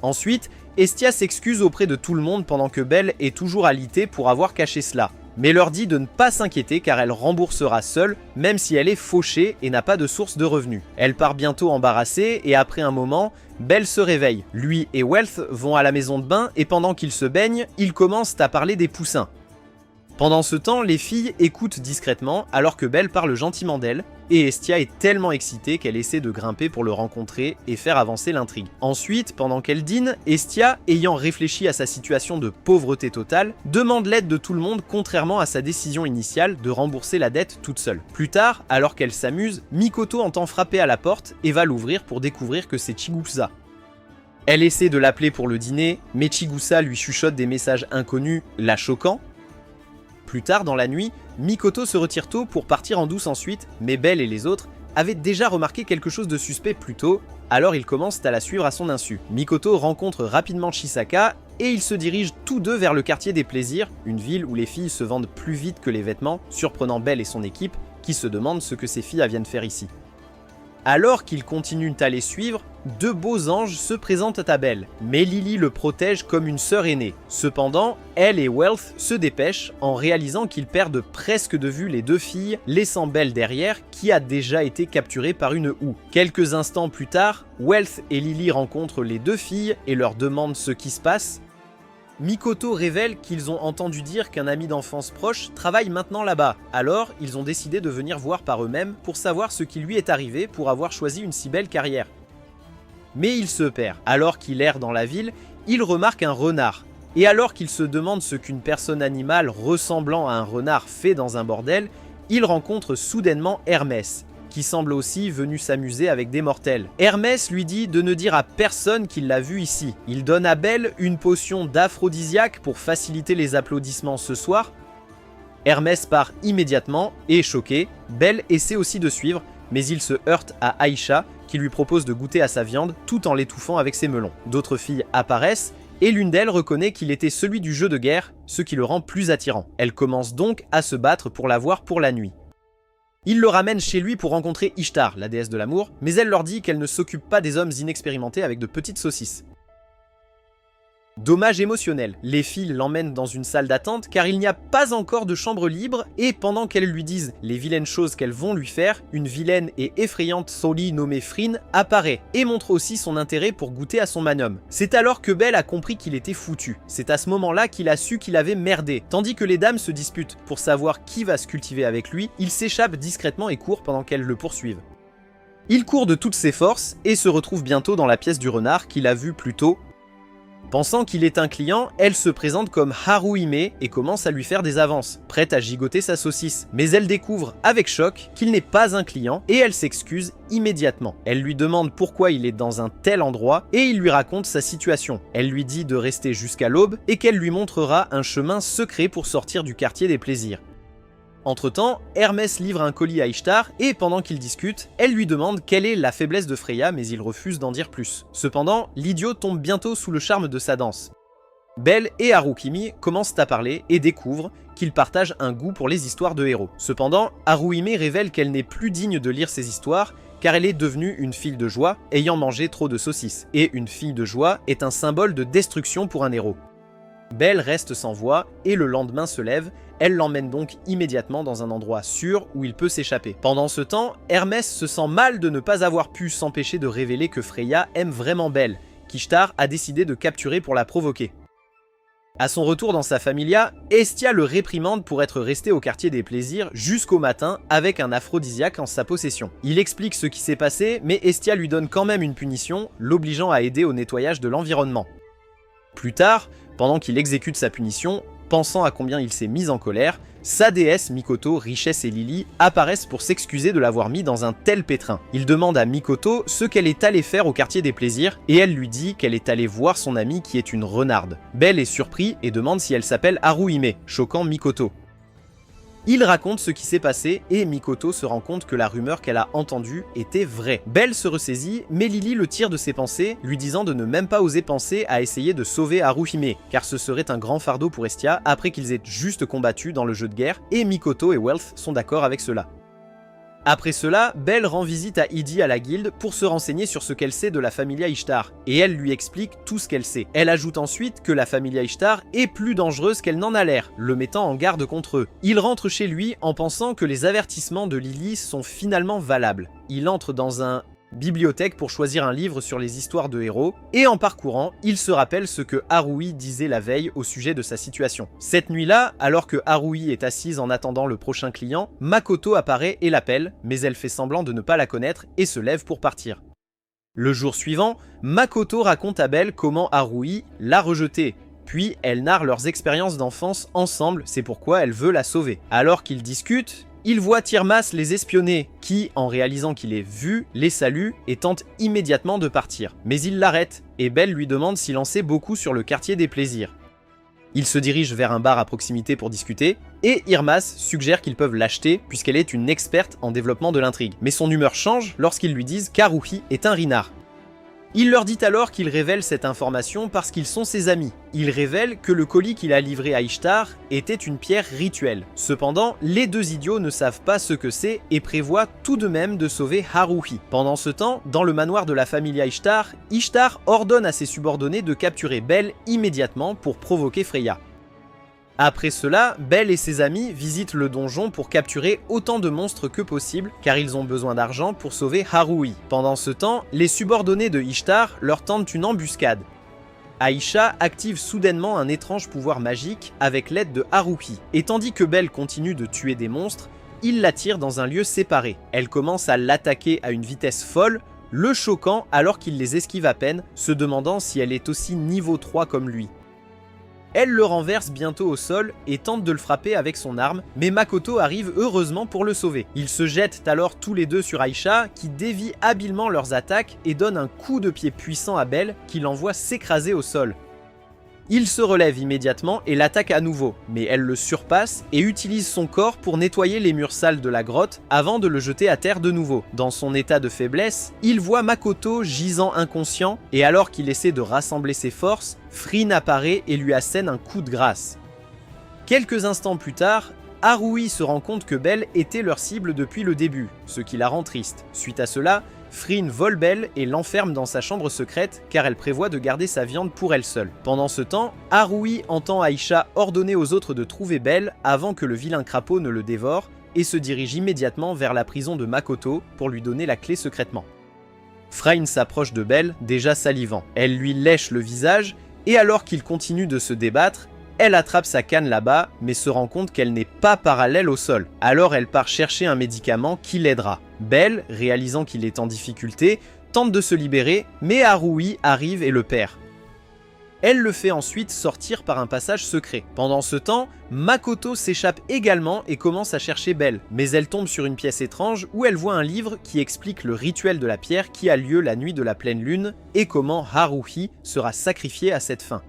Ensuite, Hestia s'excuse auprès de tout le monde pendant que Belle est toujours alitée pour avoir caché cela, mais leur dit de ne pas s'inquiéter car elle remboursera seule, même si elle est fauchée et n'a pas de source de revenus. Elle part bientôt embarrassée et après un moment, Belle se réveille. Lui et Wealth vont à la maison de bain et pendant qu'ils se baignent, ils commencent à parler des poussins. Pendant ce temps, les filles écoutent discrètement alors que Belle parle gentiment d'elle, et Hestia est tellement excitée qu'elle essaie de grimper pour le rencontrer et faire avancer l'intrigue. Ensuite, pendant qu'elle dîne, Hestia, ayant réfléchi à sa situation de pauvreté totale, demande l'aide de tout le monde contrairement à sa décision initiale de rembourser la dette toute seule. Plus tard, alors qu'elle s'amuse, Mikoto entend frapper à la porte et va l'ouvrir pour découvrir que c'est Chigusa. Elle essaie de l'appeler pour le dîner, mais Chigusa lui chuchote des messages inconnus, la choquant. Plus tard dans la nuit, Mikoto se retire tôt pour partir en douce ensuite, mais Belle et les autres avaient déjà remarqué quelque chose de suspect plus tôt, alors ils commencent à la suivre à son insu. Mikoto rencontre rapidement Chisaka et ils se dirigent tous deux vers le quartier des plaisirs, une ville où les filles se vendent plus vite que les vêtements, surprenant Belle et son équipe qui se demandent ce que ces filles viennent faire ici. Alors qu'ils continuent à les suivre, deux beaux anges se présentent à Belle, mais Lily le protège comme une sœur aînée. Cependant, elle et Wealth se dépêchent en réalisant qu'ils perdent presque de vue les deux filles, laissant Belle derrière qui a déjà été capturée par une houe. Quelques instants plus tard, Wealth et Lily rencontrent les deux filles et leur demandent ce qui se passe. Mikoto révèle qu'ils ont entendu dire qu'un ami d'enfance proche travaille maintenant là-bas, alors ils ont décidé de venir voir par eux-mêmes pour savoir ce qui lui est arrivé pour avoir choisi une si belle carrière. Mais il se perd, alors qu'il erre dans la ville, il remarque un renard, et alors qu'il se demande ce qu'une personne animale ressemblant à un renard fait dans un bordel, il rencontre soudainement Hermès, qui semble aussi venu s'amuser avec des mortels. Hermès lui dit de ne dire à personne qu'il l'a vu ici. Il donne à Belle une potion d'aphrodisiaque pour faciliter les applaudissements ce soir. Hermès part immédiatement et choqué, Belle essaie aussi de suivre, mais il se heurte à Aïcha qui lui propose de goûter à sa viande tout en l'étouffant avec ses melons. D'autres filles apparaissent et l'une d'elles reconnaît qu'il était celui du jeu de guerre, ce qui le rend plus attirant. Elle commence donc à se battre pour la voir pour la nuit. Il le ramène chez lui pour rencontrer Ishtar, la déesse de l'amour, mais elle leur dit qu'elle ne s'occupe pas des hommes inexpérimentés avec de petites saucisses. Dommage émotionnel, les filles l'emmènent dans une salle d'attente car il n'y a pas encore de chambre libre et pendant qu'elles lui disent les vilaines choses qu'elles vont lui faire, une vilaine et effrayante Soli nommée Frin apparaît et montre aussi son intérêt pour goûter à son manum. C'est alors que Belle a compris qu'il était foutu. C'est à ce moment-là qu'il a su qu'il avait merdé. Tandis que les dames se disputent pour savoir qui va se cultiver avec lui, il s'échappe discrètement et court pendant qu'elles le poursuivent. Il court de toutes ses forces et se retrouve bientôt dans la pièce du renard qu'il a vu plus tôt. Pensant qu'il est un client, elle se présente comme Haruhime et commence à lui faire des avances, prête à gigoter sa saucisse. Mais elle découvre avec choc qu'il n'est pas un client et elle s'excuse immédiatement. Elle lui demande pourquoi il est dans un tel endroit et il lui raconte sa situation. Elle lui dit de rester jusqu'à l'aube et qu'elle lui montrera un chemin secret pour sortir du quartier des plaisirs. Entre-temps, Hermès livre un colis à Ishtar et pendant qu'ils discutent, elle lui demande quelle est la faiblesse de Freya mais il refuse d'en dire plus. Cependant, l'idiot tombe bientôt sous le charme de sa danse. Belle et Harukimi commencent à parler et découvrent qu'ils partagent un goût pour les histoires de héros. Cependant, Haruhime révèle qu'elle n'est plus digne de lire ces histoires car elle est devenue une fille de joie, ayant mangé trop de saucisses. Et une fille de joie est un symbole de destruction pour un héros. Belle reste sans voix, et le lendemain se lève, elle l'emmène donc immédiatement dans un endroit sûr où il peut s'échapper. Pendant ce temps, Hermès se sent mal de ne pas avoir pu s'empêcher de révéler que Freya aime vraiment Belle, qu'Ishtar a décidé de capturer pour la provoquer. À son retour dans sa familia, Hestia le réprimande pour être resté au quartier des plaisirs jusqu'au matin avec un aphrodisiaque en sa possession. Il explique ce qui s'est passé, mais Hestia lui donne quand même une punition, l'obligeant à aider au nettoyage de l'environnement. Plus tard, pendant qu'il exécute sa punition, pensant à combien il s'est mis en colère, sa déesse Mikoto, Richesse et Lily apparaissent pour s'excuser de l'avoir mis dans un tel pétrin. Il demande à Mikoto ce qu'elle est allée faire au quartier des plaisirs, et elle lui dit qu'elle est allée voir son amie qui est une renarde. Belle est surpris et demande si elle s'appelle Haruhime, choquant Mikoto. Il raconte ce qui s'est passé et Mikoto se rend compte que la rumeur qu'elle a entendue était vraie. Belle se ressaisit, mais Lily le tire de ses pensées, lui disant de ne même pas oser penser à essayer de sauver Haruhime, car ce serait un grand fardeau pour Hestia après qu'ils aient juste combattu dans le jeu de guerre, et Mikoto et Wealth sont d'accord avec cela. Après cela, Belle rend visite à Idi à la guilde pour se renseigner sur ce qu'elle sait de la familia Ishtar, et elle lui explique tout ce qu'elle sait. Elle ajoute ensuite que la familia Ishtar est plus dangereuse qu'elle n'en a l'air, le mettant en garde contre eux. Il rentre chez lui en pensant que les avertissements de Lily sont finalement valables. Il entre dans un bibliothèque pour choisir un livre sur les histoires de héros, et en parcourant, il se rappelle ce que Haruhi disait la veille au sujet de sa situation. Cette nuit-là, alors que Haruhi est assise en attendant le prochain client, Makoto apparaît et l'appelle, mais elle fait semblant de ne pas la connaître et se lève pour partir. Le jour suivant, Makoto raconte à Belle comment Haruhi l'a rejetée, puis elle narre leurs expériences d'enfance ensemble, c'est pourquoi elle veut la sauver. Alors qu'ils discutent, il voit Tyrmas les espionner, qui, en réalisant qu'il est vu, les salue et tente immédiatement de partir. Mais il l'arrête, et Belle lui demande s'il en sait beaucoup sur le quartier des plaisirs. Il se dirige vers un bar à proximité pour discuter, et Irmas suggère qu'ils peuvent l'acheter puisqu'elle est une experte en développement de l'intrigue. Mais son humeur change lorsqu'ils lui disent qu'Haruhi est un Rinard. Il leur dit alors qu'il révèle cette information parce qu'ils sont ses amis. Il révèle que le colis qu'il a livré à Ishtar était une pierre rituelle. Cependant, les deux idiots ne savent pas ce que c'est et prévoient tout de même de sauver Haruhi. Pendant ce temps, dans le manoir de la familia Ishtar, Ishtar ordonne à ses subordonnés de capturer Belle immédiatement pour provoquer Freya. Après cela, Belle et ses amis visitent le donjon pour capturer autant de monstres que possible, car ils ont besoin d'argent pour sauver Haruhi. Pendant ce temps, les subordonnés de Ishtar leur tentent une embuscade. Aisha active soudainement un étrange pouvoir magique avec l'aide de Haruhi, et tandis que Belle continue de tuer des monstres, il la tire dans un lieu séparé. Elle commence à l'attaquer à une vitesse folle, le choquant alors qu'il les esquive à peine, se demandant si elle est aussi niveau 3 comme lui. Elle le renverse bientôt au sol et tente de le frapper avec son arme, mais Makoto arrive heureusement pour le sauver. Ils se jettent alors tous les deux sur Aisha, qui dévie habilement leurs attaques et donne un coup de pied puissant à Belle, qui l'envoie s'écraser au sol. Il se relève immédiatement et l'attaque à nouveau, mais elle le surpasse et utilise son corps pour nettoyer les murs sales de la grotte avant de le jeter à terre de nouveau. Dans son état de faiblesse, il voit Makoto gisant inconscient et alors qu'il essaie de rassembler ses forces, Fryn apparaît et lui assène un coup de grâce. Quelques instants plus tard, Haruhi se rend compte que Belle était leur cible depuis le début, ce qui la rend triste. Suite à cela, Fryn vole Belle et l'enferme dans sa chambre secrète car elle prévoit de garder sa viande pour elle seule. Pendant ce temps, Haruhi entend Aisha ordonner aux autres de trouver Belle avant que le vilain crapaud ne le dévore et se dirige immédiatement vers la prison de Makoto pour lui donner la clé secrètement. Fryn s'approche de Belle, déjà salivant. Elle lui lèche le visage et alors qu'il continue de se débattre, elle attrape sa canne là-bas, mais se rend compte qu'elle n'est pas parallèle au sol. Alors elle part chercher un médicament qui l'aidera. Belle, réalisant qu'il est en difficulté, tente de se libérer, mais Haruhi arrive et le perd. Elle le fait ensuite sortir par un passage secret. Pendant ce temps, Makoto s'échappe également et commence à chercher Belle, mais elle tombe sur une pièce étrange où elle voit un livre qui explique le rituel de la pierre qui a lieu la nuit de la pleine lune et comment Haruhi sera sacrifié à cette fin.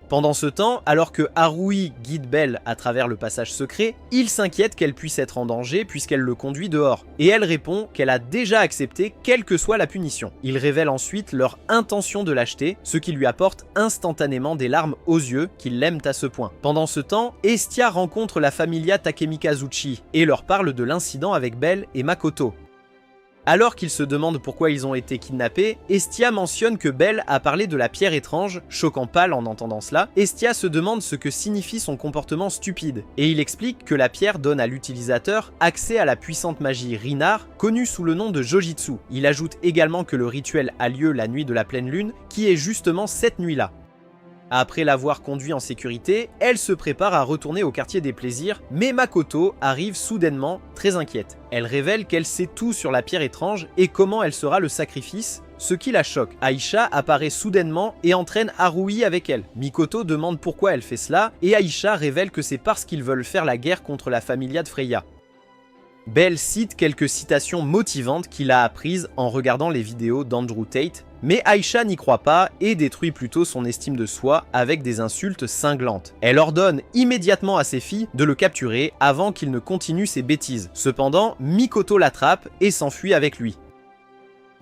Pendant ce temps, alors que Haruhi guide Belle à travers le passage secret, il s'inquiète qu'elle puisse être en danger puisqu'elle le conduit dehors. Et elle répond qu'elle a déjà accepté quelle que soit la punition. Il révèle ensuite leur intention de l'acheter, ce qui lui apporte instantanément des larmes aux yeux qu'ils l'aiment à ce point. Pendant ce temps, Hestia rencontre la familia Takemikazuchi et leur parle de l'incident avec Belle et Makoto. Alors qu'ils se demandent pourquoi ils ont été kidnappés, Estia mentionne que Belle a parlé de la pierre étrange, choquant Pal en entendant cela. Estia se demande ce que signifie son comportement stupide, et il explique que la pierre donne à l'utilisateur accès à la puissante magie Rinar, connue sous le nom de Jojitsu. Il ajoute également que le rituel a lieu la nuit de la pleine lune, qui est justement cette nuit-là. Après l'avoir conduit en sécurité, elle se prépare à retourner au quartier des plaisirs, mais Makoto arrive soudainement, très inquiète. Elle révèle qu'elle sait tout sur la pierre étrange et comment elle sera le sacrifice, ce qui la choque. Aisha apparaît soudainement et entraîne Harui avec elle. Mikoto demande pourquoi elle fait cela, et Aisha révèle que c'est parce qu'ils veulent faire la guerre contre la familia de Freya. Belle cite quelques citations motivantes qu'il a apprises en regardant les vidéos d'Andrew Tate, mais Aisha n'y croit pas et détruit plutôt son estime de soi avec des insultes cinglantes. Elle ordonne immédiatement à ses filles de le capturer avant qu'il ne continue ses bêtises. Cependant, Mikoto l'attrape et s'enfuit avec lui.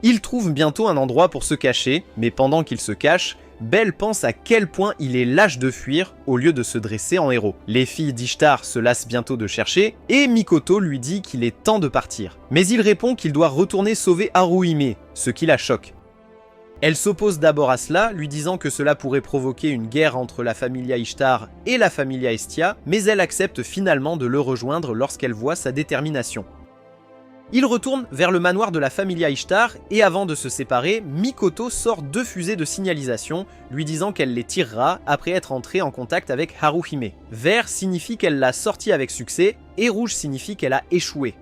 Il trouve bientôt un endroit pour se cacher, mais pendant qu'il se cache, Belle pense à quel point il est lâche de fuir au lieu de se dresser en héros. Les filles d'Ishtar se lassent bientôt de chercher et Mikoto lui dit qu'il est temps de partir. Mais il répond qu'il doit retourner sauver Haruhime, ce qui la choque. Elle s'oppose d'abord à cela, lui disant que cela pourrait provoquer une guerre entre la familia Ishtar et la familia Estia, mais elle accepte finalement de le rejoindre lorsqu'elle voit sa détermination. Ils retournent vers le manoir de la familia Ishtar et avant de se séparer, Mikoto sort 2 fusées de signalisation, lui disant qu'elle les tirera après être entrée en contact avec Haruhime. Vert signifie qu'elle l'a sorti avec succès et rouge signifie qu'elle a échoué.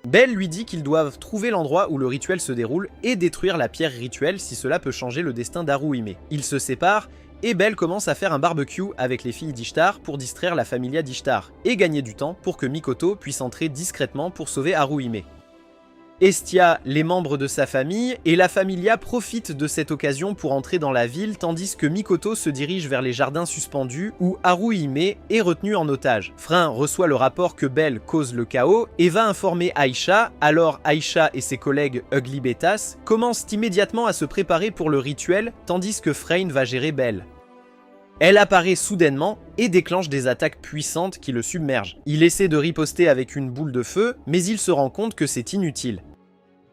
Belle lui dit qu'ils doivent trouver l'endroit où le rituel se déroule et détruire la pierre rituelle si cela peut changer le destin d'Haruhime. Ils se séparent et Belle commence à faire un barbecue avec les filles d'Ishtar pour distraire la familia d'Ishtar et gagner du temps pour que Mikoto puisse entrer discrètement pour sauver Haruhime. Estia, les membres de sa famille et la familia profitent de cette occasion pour entrer dans la ville tandis que Mikoto se dirige vers les jardins suspendus où Haruhime est retenu en otage. Frein reçoit le rapport que Belle cause le chaos et va informer Aisha, alors Aisha et ses collègues Ugly Betas commencent immédiatement à se préparer pour le rituel tandis que Frein va gérer Belle. Elle apparaît soudainement et déclenche des attaques puissantes qui le submergent. Il essaie de riposter avec une boule de feu, mais il se rend compte que c'est inutile.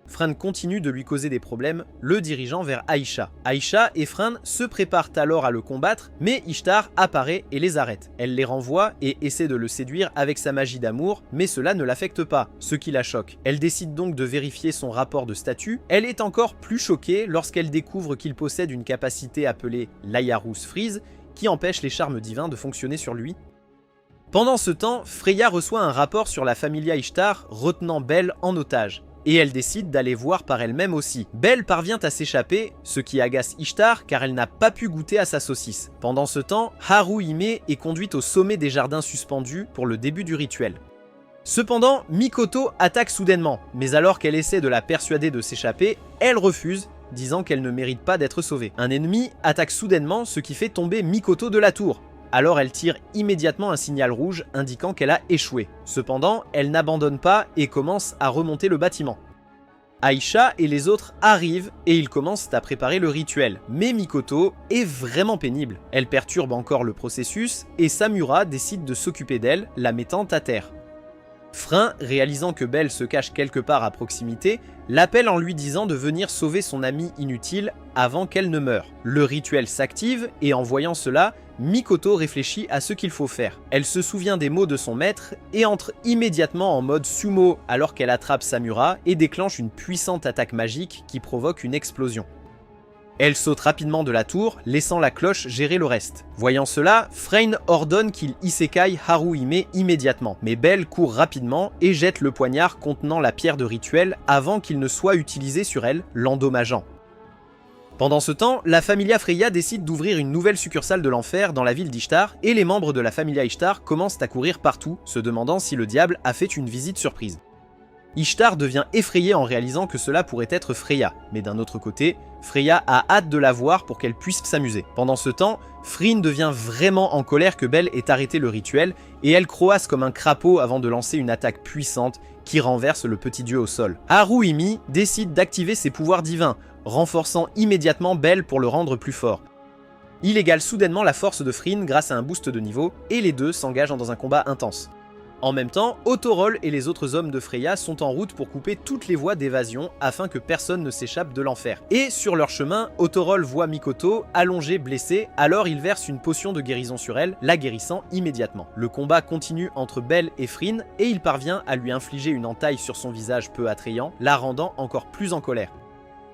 Frein continue de lui causer des problèmes, le dirigeant vers Aisha. Aisha et Frein se préparent alors à le combattre, mais Ishtar apparaît et les arrête. Elle les renvoie et essaie de le séduire avec sa magie d'amour, mais cela ne l'affecte pas, ce qui la choque. Elle décide donc de vérifier son rapport de statut. Elle est encore plus choquée lorsqu'elle découvre qu'il possède une capacité appelée l'Ayarus Freeze, qui empêche les charmes divins de fonctionner sur lui. Pendant ce temps, Freya reçoit un rapport sur la familia Ishtar retenant Belle en otage, et elle décide d'aller voir par elle-même aussi. Belle parvient à s'échapper, ce qui agace Ishtar car elle n'a pas pu goûter à sa saucisse. Pendant ce temps, Haruhime est conduite au sommet des jardins suspendus pour le début du rituel. Cependant, Mikoto attaque soudainement, mais alors qu'elle essaie de la persuader de s'échapper, elle refuse, disant qu'elle ne mérite pas d'être sauvée. Un ennemi attaque soudainement, ce qui fait tomber Mikoto de la tour. Alors elle tire immédiatement un signal rouge indiquant qu'elle a échoué. Cependant, elle n'abandonne pas et commence à remonter le bâtiment. Aisha et les autres arrivent et ils commencent à préparer le rituel. Mais Mikoto est vraiment pénible. Elle perturbe encore le processus et Samura décide de s'occuper d'elle, la mettant à terre. Frein, réalisant que Belle se cache quelque part à proximité, l'appelle en lui disant de venir sauver son amie inutile avant qu'elle ne meure. Le rituel s'active et en voyant cela, Mikoto réfléchit à ce qu'il faut faire. Elle se souvient des mots de son maître et entre immédiatement en mode sumo alors qu'elle attrape Samura et déclenche une puissante attaque magique qui provoque une explosion. Elle saute rapidement de la tour, laissant la cloche gérer le reste. Voyant cela, Frein ordonne qu'il isekai Haruhime immédiatement, mais Belle court rapidement et jette le poignard contenant la pierre de rituel avant qu'il ne soit utilisé sur elle, l'endommageant. Pendant ce temps, la familia Freya décide d'ouvrir une nouvelle succursale de l'enfer dans la ville d'Ishtar et les membres de la familia Ishtar commencent à courir partout, se demandant si le diable a fait une visite surprise. Ishtar devient effrayée en réalisant que cela pourrait être Freya, mais d'un autre côté, Freya a hâte de la voir pour qu'elle puisse s'amuser. Pendant ce temps, Frein devient vraiment en colère que Belle ait arrêté le rituel et elle croasse comme un crapaud avant de lancer une attaque puissante qui renverse le petit dieu au sol. Haruhime décide d'activer ses pouvoirs divins, renforçant immédiatement Belle pour le rendre plus fort. Il égale soudainement la force de Frein grâce à un boost de niveau et les deux s'engagent dans un combat intense. En même temps, Autorol et les autres hommes de Freya sont en route pour couper toutes les voies d'évasion afin que personne ne s'échappe de l'enfer. Et sur leur chemin, Autorol voit Mikoto allongée, blessée, alors il verse une potion de guérison sur elle, la guérissant immédiatement. Le combat continue entre Belle et Fryn et il parvient à lui infliger une entaille sur son visage peu attrayant, la rendant encore plus en colère.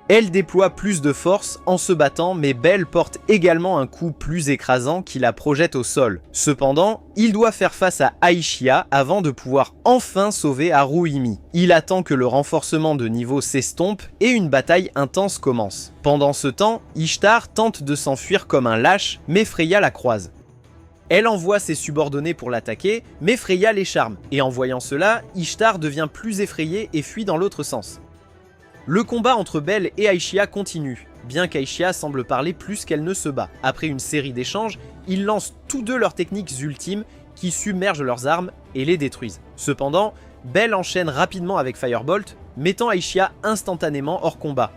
Elle déploie plus de force en se battant, mais Belle porte également un coup plus écrasant qui la projette au sol. Cependant, il doit faire face à Aishia avant de pouvoir enfin sauver Haruhime. Il attend que le renforcement de niveau s'estompe et une bataille intense commence. Pendant ce temps, Ishtar tente de s'enfuir comme un lâche, mais Freya la croise. Elle envoie ses subordonnés pour l'attaquer, mais Freya les charme, et en voyant cela, Ishtar devient plus effrayée et fuit dans l'autre sens. Le combat entre Belle et Aishia continue, bien qu'Aishia semble parler plus qu'elle ne se bat. Après une série d'échanges, ils lancent tous deux leurs techniques ultimes qui submergent leurs armes et les détruisent. Cependant, Belle enchaîne rapidement avec Firebolt, mettant Aishia instantanément hors combat.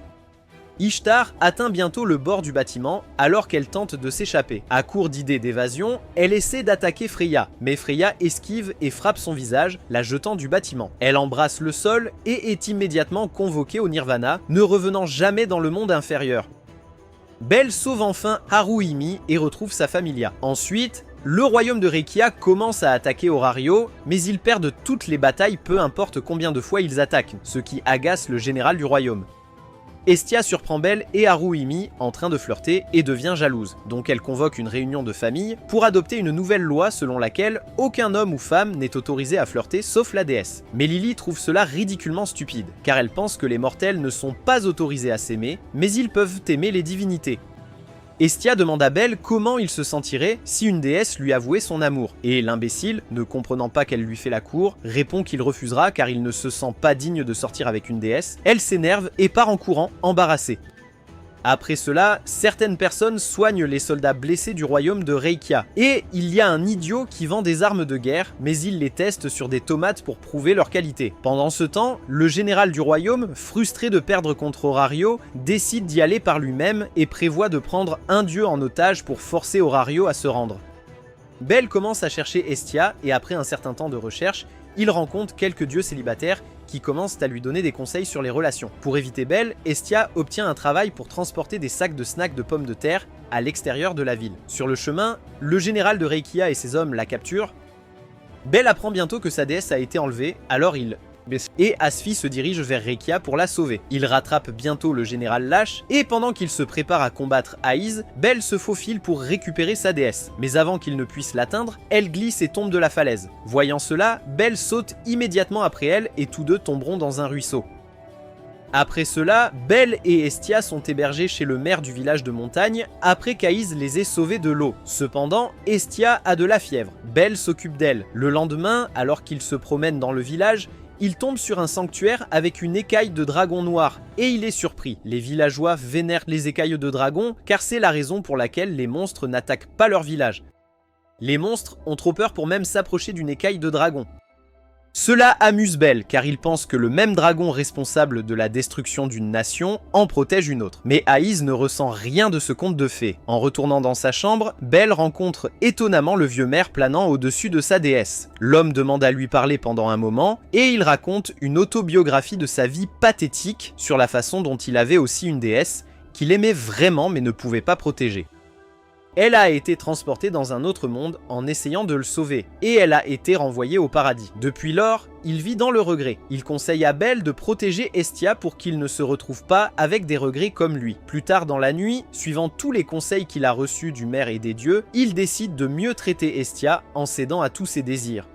Ishtar atteint bientôt le bord du bâtiment alors qu'elle tente de s'échapper. À court d'idées d'évasion, elle essaie d'attaquer Freya, mais Freya esquive et frappe son visage, la jetant du bâtiment. Elle embrasse le sol et est immédiatement convoquée au Nirvana, ne revenant jamais dans le monde inférieur. Belle sauve enfin Haruhime et retrouve sa familia. Ensuite, le royaume de Rekia commence à attaquer Orario, mais ils perdent toutes les batailles peu importe combien de fois ils attaquent, ce qui agace le général du royaume. Estia surprend Belle et Haruhime en train de flirter et devient jalouse, donc elle convoque une réunion de famille pour adopter une nouvelle loi selon laquelle aucun homme ou femme n'est autorisé à flirter sauf la déesse. Mais Lily trouve cela ridiculement stupide, car elle pense que les mortels ne sont pas autorisés à s'aimer, mais ils peuvent aimer les divinités. Estia demande à Belle comment il se sentirait si une déesse lui avouait son amour, et l'imbécile, ne comprenant pas qu'elle lui fait la cour, répond qu'il refusera car il ne se sent pas digne de sortir avec une déesse. Elle s'énerve et part en courant, embarrassée. Après cela, certaines personnes soignent les soldats blessés du royaume de Rekia, et il y a un idiot qui vend des armes de guerre, mais il les teste sur des tomates pour prouver leur qualité. Pendant ce temps, le général du royaume, frustré de perdre contre Orario, décide d'y aller par lui-même et prévoit de prendre un dieu en otage pour forcer Orario à se rendre. Belle commence à chercher Estia, et après un certain temps de recherche, il rencontre quelques dieux célibataires qui commencent à lui donner des conseils sur les relations. Pour éviter Belle, Estia obtient un travail pour transporter des sacs de snacks de pommes de terre à l'extérieur de la ville. Sur le chemin, le général de Rekia et ses hommes la capturent. Belle apprend bientôt que sa déesse a été enlevée, alors il et Asfi se dirige vers Rekia pour la sauver. Il rattrape bientôt le général lâche, et pendant qu'il se prépare à combattre Aiz, Belle se faufile pour récupérer sa déesse. Mais avant qu'il ne puisse l'atteindre, elle glisse et tombe de la falaise. Voyant cela, Belle saute immédiatement après elle et tous deux tomberont dans un ruisseau. Après cela, Belle et Estia sont hébergés chez le maire du village de montagne après qu'Aiz les ait sauvés de l'eau. Cependant, Estia a de la fièvre. Belle s'occupe d'elle. Le lendemain, alors qu'il se promène dans le village, il tombe sur un sanctuaire avec une écaille de dragon noir, et il est surpris. Les villageois vénèrent les écailles de dragon, car c'est la raison pour laquelle les monstres n'attaquent pas leur village. Les monstres ont trop peur pour même s'approcher d'une écaille de dragon. Cela amuse Belle, car il pense que le même dragon responsable de la destruction d'une nation en protège une autre. Mais Aiz ne ressent rien de ce conte de fées. En retournant dans sa chambre, Belle rencontre étonnamment le vieux maire planant au-dessus de sa déesse. L'homme demande à lui parler pendant un moment, et il raconte une autobiographie de sa vie pathétique sur la façon dont il avait aussi une déesse, qu'il aimait vraiment mais ne pouvait pas protéger. Elle a été transportée dans un autre monde en essayant de le sauver, et elle a été renvoyée au paradis. Depuis lors, il vit dans le regret. Il conseille à Belle de protéger Estia pour qu'il ne se retrouve pas avec des regrets comme lui. Plus tard dans la nuit, suivant tous les conseils qu'il a reçus du maire et des dieux, il décide de mieux traiter Estia en cédant à tous ses désirs.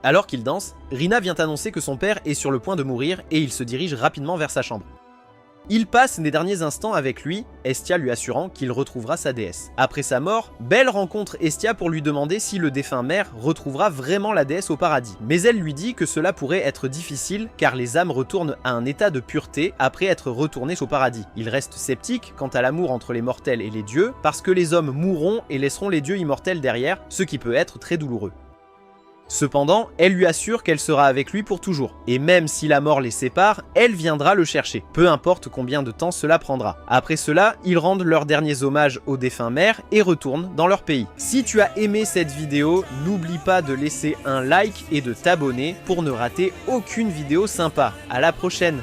Alors qu'il danse, Rina vient annoncer que son père est sur le point de mourir et il se dirige rapidement vers sa chambre. Il passe les derniers instants avec lui, Estia lui assurant qu'il retrouvera sa déesse. Après sa mort, Belle rencontre Estia pour lui demander si le défunt maire retrouvera vraiment la déesse au paradis. Mais elle lui dit que cela pourrait être difficile car les âmes retournent à un état de pureté après être retournées au paradis. Il reste sceptique quant à l'amour entre les mortels et les dieux parce que les hommes mourront et laisseront les dieux immortels derrière, ce qui peut être très douloureux. Cependant, elle lui assure qu'elle sera avec lui pour toujours. Et même si la mort les sépare, elle viendra le chercher, peu importe combien de temps cela prendra. Après cela, ils rendent leurs derniers hommages aux défunts mères et retournent dans leur pays. Si tu as aimé cette vidéo, n'oublie pas de laisser un like et de t'abonner pour ne rater aucune vidéo sympa. À la prochaine!